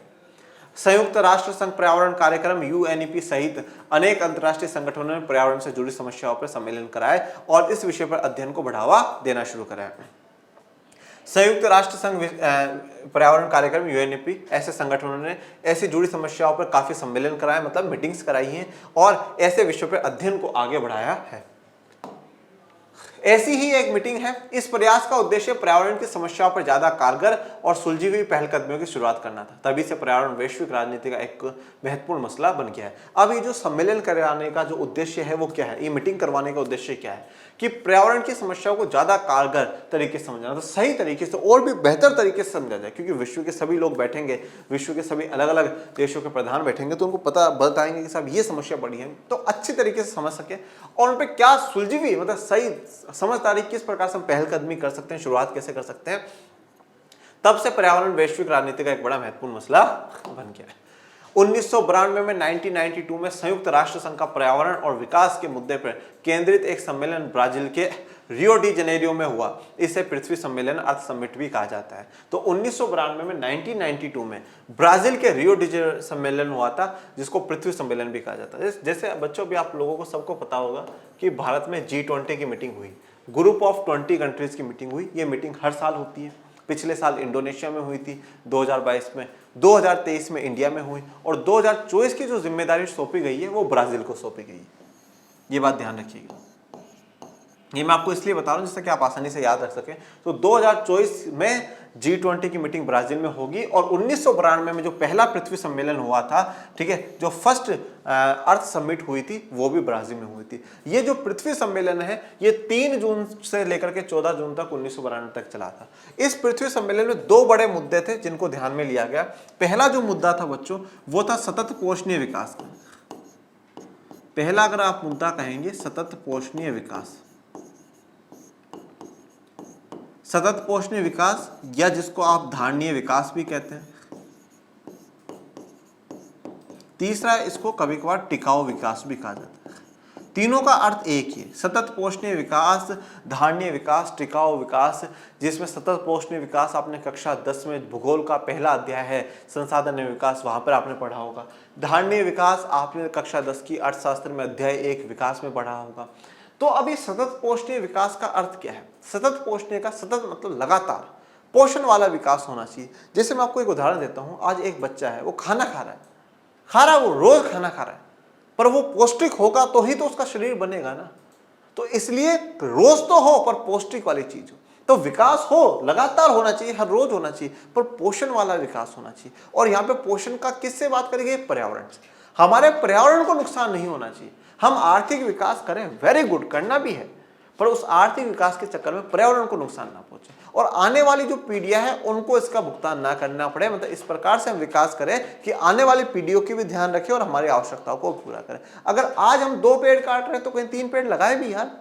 संयुक्त राष्ट्र संघ पर्यावरण कार्यक्रम यूएनईपी सहित अनेक अंतर्राष्ट्रीय संगठनों ने पर्यावरण से जुड़ी समस्याओं पर सम्मेलन कराए और इस विषय पर अध्ययन को बढ़ावा देना शुरू कराया। संयुक्त राष्ट्र संघ पर्यावरण कार्यक्रम यूएनईपी ऐसे संगठनों ने ऐसी जुड़ी समस्याओं पर काफी सम्मेलन कराए, मतलब मीटिंग्स कराई हैं और ऐसे विषयों पर अध्ययन को आगे बढ़ाया है। ऐसी ही एक मीटिंग है। इस प्रयास का उद्देश्य पर्यावरण की समस्याओं पर ज्यादा कारगर और सुलझी हुई पहलकदमियों की शुरुआत करना था। तभी से पर्यावरण वैश्विक राजनीति का एक महत्वपूर्ण मसला बन गया है। अब ये जो सम्मेलन कराने का जो उद्देश्य है वो क्या है, ये मीटिंग करवाने का उद्देश्य क्या है कि पर्यावरण की समस्याओं को ज्यादा कारगर तरीके से समझना, तो सही तरीके से और भी बेहतर तरीके से समझा जाए। क्योंकि विश्व के सभी लोग बैठेंगे, विश्व के सभी अलग अलग देशों के प्रधान बैठेंगे, तो उनको पता बताएंगे कि साहब ये समस्या बड़ी है, तो अच्छी तरीके से समझ सके और उन पर क्या सुलझी हुई, मतलब सही समझदारी किस प्रकार से हम पहलकदमी कर सकते हैं, शुरुआत कैसे कर सकते हैं। तब से पर्यावरण वैश्विक राजनीति का एक बड़ा महत्वपूर्ण मसला बन गया है। 1992 में 1992 में संयुक्त राष्ट्र संघ का पर्यावरण और विकास के मुद्दे पर केंद्रित एक सम्मेलन ब्राजील के रियो डी जनेरियो में हुआ। इसे पृथ्वी सम्मेलन, अर्थ समिट भी कहा जाता है। तो 1992 में 1992 में ब्राजील के रियो डी सम्मेलन हुआ था, जिसको पृथ्वी सम्मेलन भी कहा जाता है। जैसे बच्चों भी आप लोगों को सबको पता होगा कि भारत में G20 की मीटिंग हुई, ग्रुप ऑफ 20 कंट्रीज की मीटिंग हुई। ये मीटिंग हर साल होती है। पिछले साल इंडोनेशिया में हुई थी, 2022 में, 2023 में इंडिया में हुई और 2024 की जो जिम्मेदारी सौंपी गई है वो ब्राजील को सौंपी गई है। ये बात ध्यान रखिएगा। ये मैं आपको इसलिए बता रहा हूं जिससे कि आप आसानी से याद रख सकें। तो 2024 में G20 की मीटिंग ब्राजील में होगी और 1992 में जो पहला पृथ्वी सम्मेलन हुआ था, ठीक है, जो फर्स्ट अर्थ समिट हुई थी वो भी ब्राजील में हुई थी। ये जो पृथ्वी सम्मेलन है ये 3 जून से लेकर के 14 जून तक 1992 तक चला था। इस पृथ्वी सम्मेलन में 2 बड़े मुद्दे थे जिनको ध्यान में लिया गया। पहला जो मुद्दा था बच्चों वो था सतत पोषणीय विकास का। पहला अगर आप मुद्दा कहेंगे सतत पोषणीय विकास, सतत पोषणीय विकास या जिसको आप धारणीय विकास भी कहते हैं। तीसरा इसको कभी कभार टिकाऊ विकास भी कहा जाता है। तीनों का अर्थ एक ही है, सतत पोषणीय विकास, धारणीय विकास, टिकाऊ विकास। जिसमें सतत पोषणीय विकास आपने कक्षा 10 में भूगोल का पहला अध्याय है संसाधन विकास, वहां पर आपने पढ़ा होगा। धारणीय विकास आपने कक्षा 10 की अर्थशास्त्र में अध्याय 1 विकास में पढ़ा होगा। तो अभी सतत पोषणीय विकास का अर्थ क्या है? सतत पोषणीय का सतत मतलब लगातार पोषण वाला विकास होना चाहिए। जैसे मैं आपको एक उदाहरण देता हूं, आज एक बच्चा है, वो खाना खा रहा है, वो रोज खाना खा रहा है, पर वो पौष्टिक होगा तो ही तो उसका शरीर बनेगा ना। तो इसलिए रोज तो हो पर पौष्टिक वाली चीज हो। तो विकास हो, लगातार होना चाहिए, हर रोज होना चाहिए, पर पोषण वाला विकास होना चाहिए। और यहाँ पे पोषण का किससे बात करेंगे? पर्यावरण से। हमारे पर्यावरण को नुकसान नहीं होना चाहिए। हम आर्थिक विकास करें, वेरी गुड, करना भी है, पर उस आर्थिक विकास के चक्कर में पर्यावरण को नुकसान ना पहुंचे और आने वाली जो पीढ़ियां हैं उनको इसका भुगतान ना करना पड़े। मतलब इस प्रकार से हम विकास करें कि आने वाली पीढ़ियों की भी ध्यान रखें और हमारी आवश्यकताओं को पूरा करें। अगर आज हम 2 पेड़ काट रहे हैं तो कहीं 3 पेड़ लगाए भी यार,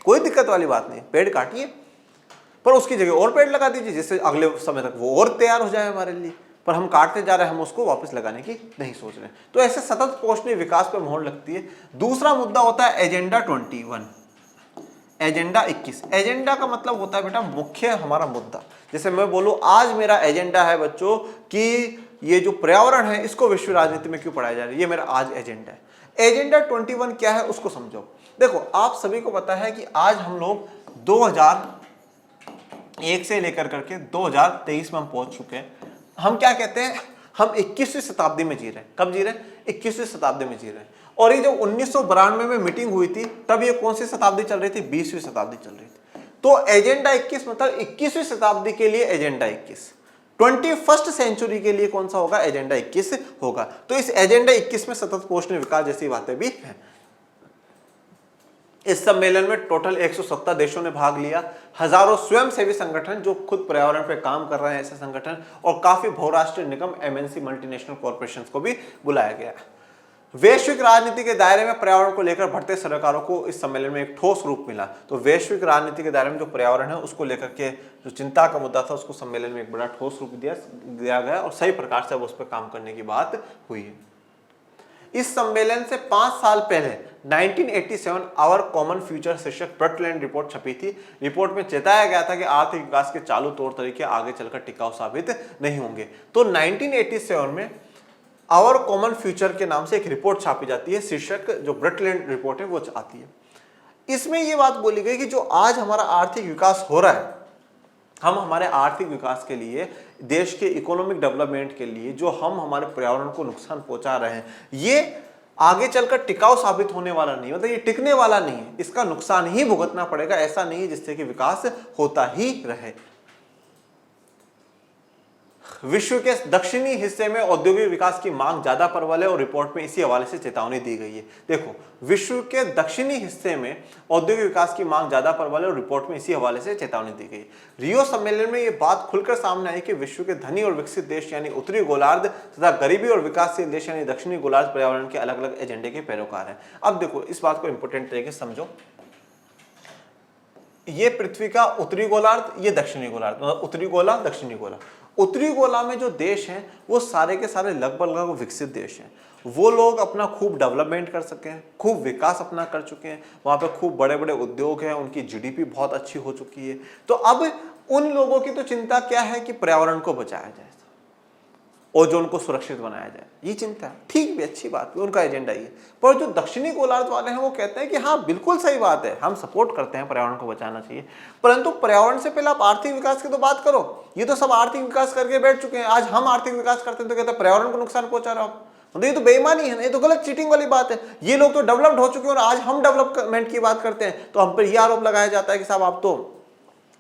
कोई दिक्कत वाली बात नहीं। पेड़ काटिए पर उसकी जगह और पेड़ लगा दीजिए, जिससे अगले समय तक वो और तैयार हो जाए हमारे लिए। पर हम काटते जा रहे हैं, हम उसको वापस लगाने की नहीं सोच रहे। तो ऐसे सतत पोषणीय विकास पर मोहर लगती है। दूसरा मुद्दा होता है एजेंडा 21, एजेंडा 21। एजेंडा का मतलब होता है बेटा मुख्य हमारा मुद्दा। जैसे मैं बोलूं आज मेरा एजेंडा है बच्चों कि ये जो पर्यावरण है इसको विश्व राजनीति में क्यों पढ़ाया जा रहा है, ये मेरा आज एजेंडा है। एजेंडा 21 क्या है उसको समझो। देखो आप सभी को पता है कि आज हम लोग 2001 से लेकर करके 2023 में हम पहुंच चुके हैं। हम क्या कहते हैं, हम 21वीं शताब्दी में जी रहे हैं। कब जी रहे हैं? 21वीं शताब्दी में जी रहे हैं। और ये जब 1992 में मीटिंग हुई थी तब ये कौन सी शताब्दी चल रही थी? 20वीं शताब्दी चल रही थी। तो एजेंडा 21 मतलब 21वीं शताब्दी के लिए एजेंडा 21, 21st सेंचुरी के लिए कौन सा होगा? एजेंडा 21 होगा। तो इस एजेंडा 21 में सतत पोषणीय विकास जैसी बातें भी हैं। इस सम्मेलन में टोटल 170 देशों ने भाग लिया। हजारों स्वयंसेवी संगठन जो खुद पर्यावरण पे काम कर रहे हैं ऐसे संगठन, और काफी बहुराष्ट्रीय निगम MNC मल्टीनेशनल कॉर्पोरेशंस को भी बुलाया गया। वैश्विक राजनीति के दायरे में पर्यावरण को लेकर बढ़ते सरकारों को इस सम्मेलन में एक ठोस रूप मिला। तो वैश्विक राजनीति के दायरे में जो पर्यावरण है उसको लेकर के जो चिंता का मुद्दा था उसको सम्मेलन में एक बड़ा ठोस रूप दिया गया और सही प्रकार से अब उस पर काम करने की बात हुई है। इस सम्मेलन से 5 साल पहले 1987 आवर कॉमन फ्यूचर शीर्षक ब्रटलैंड रिपोर्ट छपी थी। रिपोर्ट में चेताया गया था कि आर्थिक विकास के चालू तौर तरीके आगे चलकर टिकाऊ साबित नहीं होंगे। तो 1987 में आवर कॉमन फ्यूचर के नाम से एक रिपोर्ट छापी जाती है, शीर्षक जो ब्रटलैंड रिपोर्ट है वो आती है। इसमें यह बात बोली गई कि जो आज हमारा आर्थिक विकास हो रहा है, हम हमारे आर्थिक विकास के लिए, देश के इकोनॉमिक डेवलपमेंट के लिए जो हम हमारे पर्यावरण को नुकसान पहुंचा रहे हैं, ये आगे चलकर टिकाऊ साबित होने वाला नहीं, मतलब ये टिकने वाला नहीं है। इसका नुकसान ही भुगतना पड़ेगा, ऐसा नहीं है जिससे कि विकास होता ही रहे। विश्व के दक्षिणी हिस्से में औद्योगिक विकास की मांग ज्यादा प्रबल है और रिपोर्ट में इसी हवाले से चेतावनी दी गई है। देखो, विश्व के दक्षिणी हिस्से में औद्योगिक विकास की मांग ज्यादा प्रबल है और रिपोर्ट में इसी हवाले से चेतावनी दी गई। रियो सम्मेलन में यह बात खुलकर सामने आई कि विश्व के धनी और विकसित देश यानी उत्तरी गोलार्ध तथा गरीबी और विकासशील देश यानी दक्षिणी गोलार्ध पर्यावरण के अलग अलग एजेंडे के पैरोकार हैं। अब देखो, इस बात को इंपोर्टेंट तरीके से समझो। ये पृथ्वी का उत्तरी गोलार्ध, ये दक्षिणी गोलार्ध, मतलब उत्तरी गोला दक्षिणी गोला। उत्तरी गोला में जो देश हैं वो सारे के सारे लगभग विकसित देश हैं। वो लोग अपना खूब डेवलपमेंट कर सके हैं, खूब विकास अपना कर चुके हैं, वहाँ पे खूब बड़े बड़े उद्योग हैं, उनकी जीडीपी बहुत अच्छी हो चुकी है। तो अब उन लोगों की तो चिंता क्या है कि पर्यावरण को बचाया जाए, ओजोन को सुरक्षित बनाया जाए, ये चिंता है। ठीक भी, अच्छी बात भी, उनका एजेंडा ये। पर जो दक्षिणी गोलार्ध वाले हैं वो कहते हैं कि हाँ बिल्कुल सही बात है, हम सपोर्ट करते हैं, पर्यावरण को बचाना चाहिए, परंतु पर्यावरण से पहले आप आर्थिक विकास की तो बात करो। ये तो सब आर्थिक विकास करके बैठ चुके हैं। आज हम आर्थिक विकास करते हैं तो कहते हैं पर्यावरण को नुकसान पहुंचा रहा हो, मतलब ये तो बेईमानी है ना, ये तो गलत चीटिंग वाली बात है। ये लोग तो डेवलप्ड हो चुके हैं और आज हम डेवलपमेंट की बात करते हैं तो हम पर यह आरोप लगाया जाता है कि साहब आप तो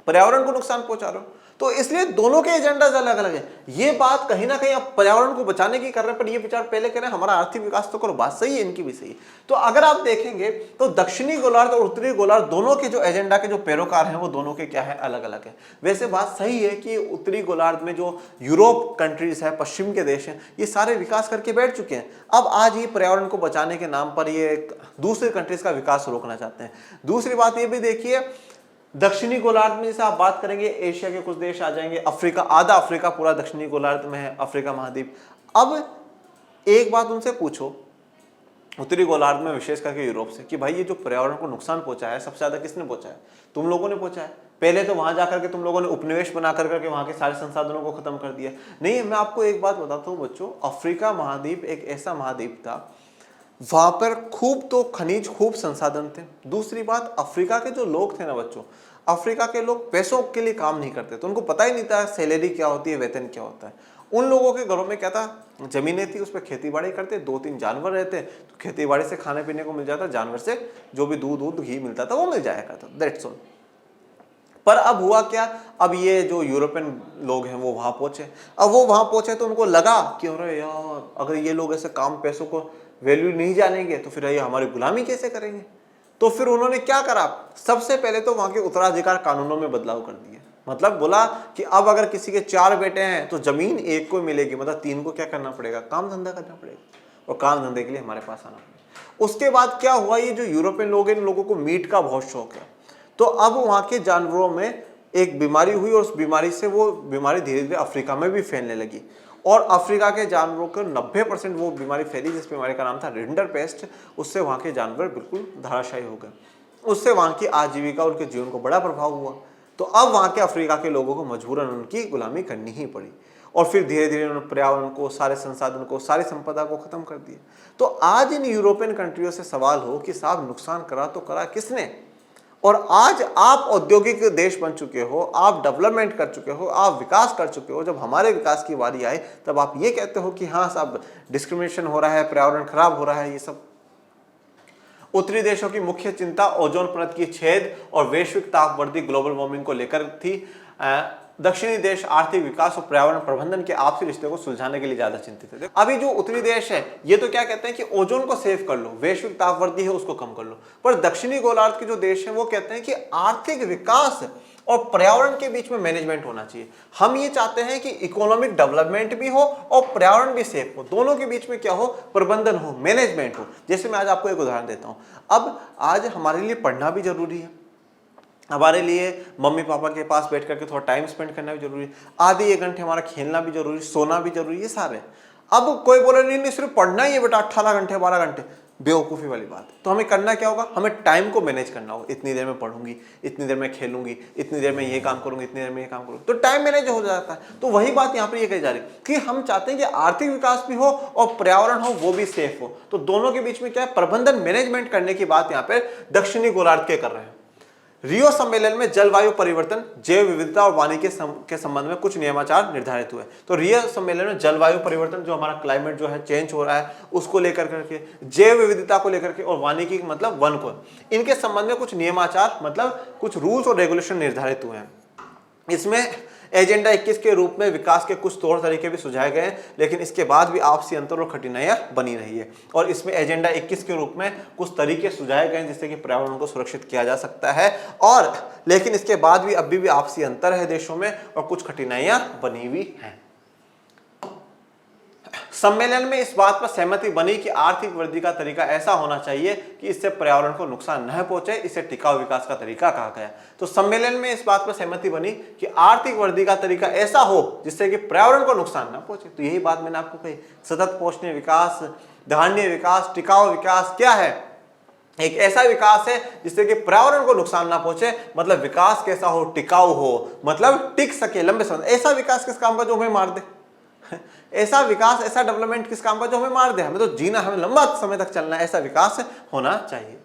पर्यावरण को नुकसान पहुंचा रहे हो। तो इसलिए दोनों के एजेंडाज अलग अलग है। ये बात कहीं ना कहीं आप पर्यावरण को बचाने की कर रहे हैं, पर ये विचार पहले करें हमारा आर्थिक विकास तो करो। बात सही है, इनकी भी सही है। तो अगर आप देखेंगे तो दक्षिणी गोलार्ध और उत्तरी गोलार्ध दोनों के जो एजेंडा के जो पैरोकार हैं वो दोनों के क्या है, अलग अलग है। वैसे बात सही है कि उत्तरी गोलार्ध में जो यूरोप कंट्रीज है, पश्चिम के देश हैं, ये सारे विकास करके बैठ चुके हैं। अब आज ये पर्यावरण को बचाने के नाम पर ये दूसरे कंट्रीज का विकास रोकना चाहते हैं। दूसरी बात ये भी देखिए, दक्षिणी गोलार्ध में जैसे आप बात करेंगे, एशिया के कुछ देश आ जाएंगे, अफ्रीका, आधा अफ्रीका पूरा दक्षिणी गोलार्ध में है, अफ्रीका महाद्वीप। अब एक बात उनसे पूछो, उत्तरी गोलार्ध में विशेष करके यूरोप से, कि भाई ये जो पर्यावरण को नुकसान पहुंचाया है सबसे ज्यादा किसने पहुंचाया? तुम लोगों ने पहुंचाया। पहले तो वहां जाकर के तुम लोगों ने उपनिवेश बना करके वहां के सारे संसाधनों को खत्म कर दिया। नहीं, मैं आपको एक बात बताता हूँ बच्चों, अफ्रीका महाद्वीप एक ऐसा महाद्वीप था, वहां पर खूब तो खनिज, खूब संसाधन थे। दूसरी बात, अफ्रीका के जो लोग थे ना बच्चों, अफ्रीका के लोग पैसों के लिए काम नहीं करते, तो उनको पता ही नहीं था सैलरी क्या होती है, वेतन क्या होता है। उन लोगों के घरों में क्या था, जमीनें थी, उस पर खेती बाड़ी करते, 2-3 जानवर रहते, तो खेती बाड़ी से खाने पीने को मिल जाता, जानवर से जो भी दूध घी मिलता था वो मिल जाया करता, दैट्स ऑल। पर अब हुआ क्या, अब ये जो यूरोपियन लोग हैं वो वहां पहुंचे। अब वो वहां पहुंचे तो उनको लगा कि अरे यार, अगर ये लोग ऐसे काम, पैसों को वैल्यू नहीं जानेंगे तो फिर ये हमारी गुलामी कैसे करेंगे। तो फिर उन्होंने क्या करा, सबसे पहले तो वहां के उत्तराधिकार कानूनों में बदलाव कर दिए। मतलब बोला कि अब अगर किसी के 4 बेटे हैं तो जमीन एक को मिलेगी, मतलब 3 को क्या करना पड़ेगा, काम धंधा करना पड़ेगा, और काम धंधे के लिए हमारे पास आना पड़ेगा। उसके बाद क्या हुआ, ये जो यूरोपियन लोग हैं, इन लोगों को मीट का बहुत शौक है, तो अब वहां के जानवरों में एक बीमारी हुई और उस बीमारी से वो बीमारी धीरे धीरे अफ्रीका में भी फैलने लगी, और अफ्रीका के जानवरों को 90% वो बीमारी फैली, जिस बीमारी का नाम था रिंडरपेस्ट। उससे वहाँ के जानवर बिल्कुल धराशायी हो गए, उससे वहाँ की आजीविका, उनके जीवन को बड़ा प्रभाव हुआ। तो अब वहाँ के अफ्रीका के लोगों को मजबूरन उनकी गुलामी करनी ही पड़ी, और फिर धीरे धीरे उन्होंने पर्यावरण को, सारे संसाधन को, सारी संपदा को खत्म कर दिया। तो आज इन यूरोपियन कंट्रियों से सवाल हो कि साहब नुकसान करा तो करा किसने, और आज आप औद्योगिक देश बन चुके हो, आप डेवलपमेंट कर चुके हो, आप विकास कर चुके हो, जब हमारे विकास की बारी आए तब आप ये कहते हो कि हाँ साहब डिस्क्रिमिनेशन हो रहा है, पर्यावरण खराब हो रहा है। ये सब उत्तरी देशों की मुख्य चिंता ओजोन परत की छेद और वैश्विक ताप वृद्धि, ग्लोबल वार्मिंग को लेकर थी। दक्षिणी देश आर्थिक विकास और पर्यावरण प्रबंधन के आपसी रिश्ते को सुलझाने के लिए ज्यादा चिंतित है। अभी जो उत्तरी देश है ये तो क्या कहते हैं कि ओजोन को सेव कर लो, वैश्विक ताप वृद्धि है उसको कम कर लो, पर दक्षिणी गोलार्ध के जो देश हैं वो कहते हैं कि आर्थिक विकास और पर्यावरण के बीच में मैनेजमेंट होना चाहिए। हम ये चाहते हैं कि इकोनॉमिक डेवलपमेंट भी हो और पर्यावरण भी सेफ हो, दोनों के बीच में क्या हो, प्रबंधन हो, मैनेजमेंट हो। जैसे मैं आज आपको एक उदाहरण देता हूं, अब आज हमारे लिए पढ़ना भी जरूरी है, हमारे लिए मम्मी पापा के पास बैठ करके थोड़ा टाइम स्पेंड करना भी जरूरी है, आधे 1 घंटे हमारा खेलना भी जरूरी, सोना भी जरूरी, ये सारे। अब कोई बोले नहीं सिर्फ पढ़ना ही है बेटा 18 घंटे 12 घंटे, बेवकूफ़ी वाली बात। तो हमें करना क्या होगा, हमें टाइम को मैनेज करना होगा। इतनी देर में पढ़ूंगी, इतनी देर में खेलूंगी, इतनी देर में ये काम करूंगी, इतनी देर में ये काम करूंगी, तो टाइम मैनेज हो जाता है। तो वही बात यहाँ पर ये कही जा रही है कि हम चाहते हैं कि आर्थिक विकास भी हो और पर्यावरण हो वो भी सेफ हो। तो दोनों के बीच में क्या है, प्रबंधन मैनेजमेंट करने की बात यहाँ पे दक्षिणी गोलार्ध के कर रहे हैं। रियो सम्मेलन में जलवायु परिवर्तन, जैव विविधता और वानिकी के संबंध में कुछ नियमाचार निर्धारित हुए। तो रियो सम्मेलन में जलवायु परिवर्तन, जो हमारा क्लाइमेट जो है चेंज हो रहा है, उसको लेकर करके, जैव विविधता को लेकर के, और वानिकी मतलब वन को, इनके संबंध में कुछ नियमाचार मतलब कुछ रूल्स और रेगुलेशन निर्धारित हुए हैं। इसमें एजेंडा 21 के रूप में विकास के कुछ तौर तरीके भी सुझाए गए हैं, लेकिन इसके बाद भी आपसी अंतर और कठिनाइयां बनी रही है। और इसमें एजेंडा 21 के रूप में कुछ तरीके सुझाए गए हैं जिससे कि पर्यावरण को सुरक्षित किया जा सकता है, और लेकिन इसके बाद भी अभी भी आपसी अंतर है देशों में और कुछ कठिनाइयां बनी हुई हैं। सम्मेलन में इस बात पर सहमति बनी कि आर्थिक वृद्धि का तरीका ऐसा होना चाहिए कि इससे पर्यावरण को नुकसान न पहुंचे, इसे टिकाऊ विकास का तरीका कहा गया। तो सम्मेलन में इस बात पर सहमति बनी कि आर्थिक वृद्धि का तरीका ऐसा हो जिससे कि पर्यावरण को नुकसान न पहुंचे। तो यही बात मैंने आपको कही, सतत पोषणीय विकास, धारणीय विकास, टिकाऊ विकास क्या है, एक ऐसा विकास है जिससे कि पर्यावरण को नुकसान ना पहुंचे। मतलब विकास कैसा हो, टिकाऊ हो, मतलब टिक सके लंबे समय। ऐसा विकास किस काम का जो हमें मार दे, ऐसा विकास, ऐसा डेवलपमेंट किस काम का जो हमें मार दे। हमें तो जीना, हमें लंबा समय तक चलना है, ऐसा विकास होना चाहिए।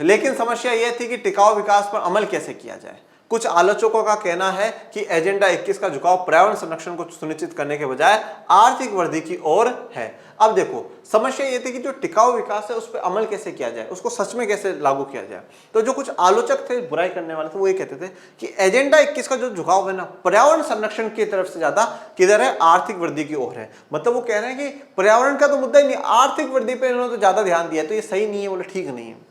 लेकिन समस्या यह थी कि टिकाऊ विकास पर अमल कैसे किया जाए। कुछ आलोचकों का कहना है कि एजेंडा 21 का झुकाव पर्यावरण संरक्षण को सुनिश्चित करने के बजाय आर्थिक वृद्धि की ओर है। अब देखो, समस्या ये थी कि जो टिकाऊ विकास है उस पर अमल कैसे किया जाए, उसको सच में कैसे लागू किया जाए। तो जो कुछ आलोचक थे, बुराई करने वाले थे, वो ये कहते थे कि एजेंडा 21 का जो झुकाव है ना, पर्यावरण संरक्षण की तरफ से ज्यादा किधर है, आर्थिक वृद्धि की ओर है। मतलब वो कह रहे हैं कि पर्यावरण का तो मुद्दा ही नहीं, आर्थिक वृद्धि पर इन्होंने तो ज्यादा ध्यान दिया। तो ये सही नहीं है, बोले ठीक नहीं है।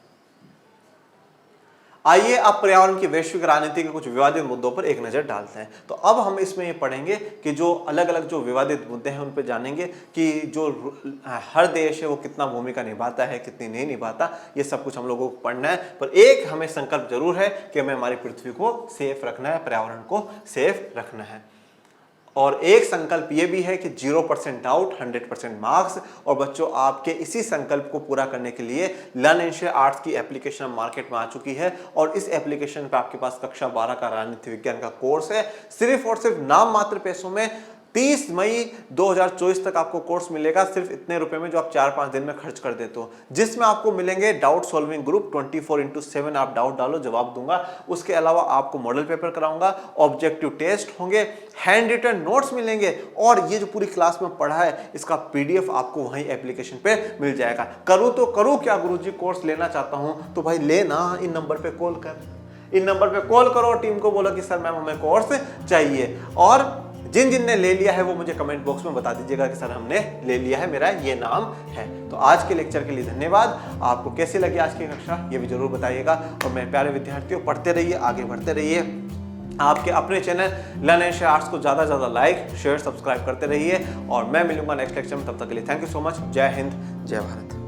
आइए अब पर्यावरण की वैश्विक राजनीति के कुछ विवादित मुद्दों पर एक नजर डालते हैं। तो अब हम इसमें ये पढ़ेंगे कि जो अलग अलग जो विवादित मुद्दे हैं उन पर जानेंगे कि जो हर देश है वो कितना भूमिका निभाता है, कितनी नहीं निभाता, ये सब कुछ हम लोगों को पढ़ना है। पर एक हमें संकल्प जरूर है कि हमें हमारी पृथ्वी को सेफ रखना है, पर्यावरण को सेफ रखना है। और एक संकल्प ये भी है कि 0% डाउट 100% मार्क्स। और बच्चों, आपके इसी संकल्प को पूरा करने के लिए लर्न एंड शेयर आर्ट्स की एप्लीकेशन मार्केट में आ चुकी है। और इस एप्लीकेशन पे आपके पास कक्षा 12 का राजनीति विज्ञान का कोर्स है, सिर्फ और सिर्फ नाम मात्र पैसों में। 30 मई 2024 तक आपको कोर्स मिलेगा सिर्फ इतने रुपए में, जो आप 4-5 दिन में खर्च कर देते हो, जिसमें आपको मिलेंगे डाउट सॉल्विंग ग्रुप 24/7। आप डाउट डालो, जवाब दूंगा। उसके अलावा आपको मॉडल पेपर कराऊंगा, ऑब्जेक्टिव टेस्ट होंगे, हैंड रिटन नोट्स मिलेंगे, और ये जो पूरी क्लास में पढ़ा है इसका PDF आपको वहीं एप्लीकेशन पे मिल जाएगा। करूँ तो करूँ क्या गुरुजी, कोर्स लेना चाहता हूँ तो भाई लेना, इन नंबर पे कॉल कर, इन नंबर पे कॉल करो, टीम को बोलो कि सर मैम हमें कोर्स चाहिए। और जिन जिन ने ले लिया है वो मुझे कमेंट बॉक्स में बता दीजिएगा कि सर हमने ले लिया है, मेरा ये नाम है। तो आज के लेक्चर के लिए धन्यवाद। आपको कैसी लगी आज की कक्षा ये भी जरूर बताइएगा। और मेरे प्यारे विद्यार्थियों, पढ़ते रहिए, आगे बढ़ते रहिए। आपके अपने channel learn and share arts को ज़्यादा से ज़्यादा लाइक, शेयर, सब्सक्राइब करते रहिए। और मैं मिलूंगा नेक्स्ट लेक्चर में, तब तक के लिए थैंक यू सो मच। जय हिंद, जय भारत।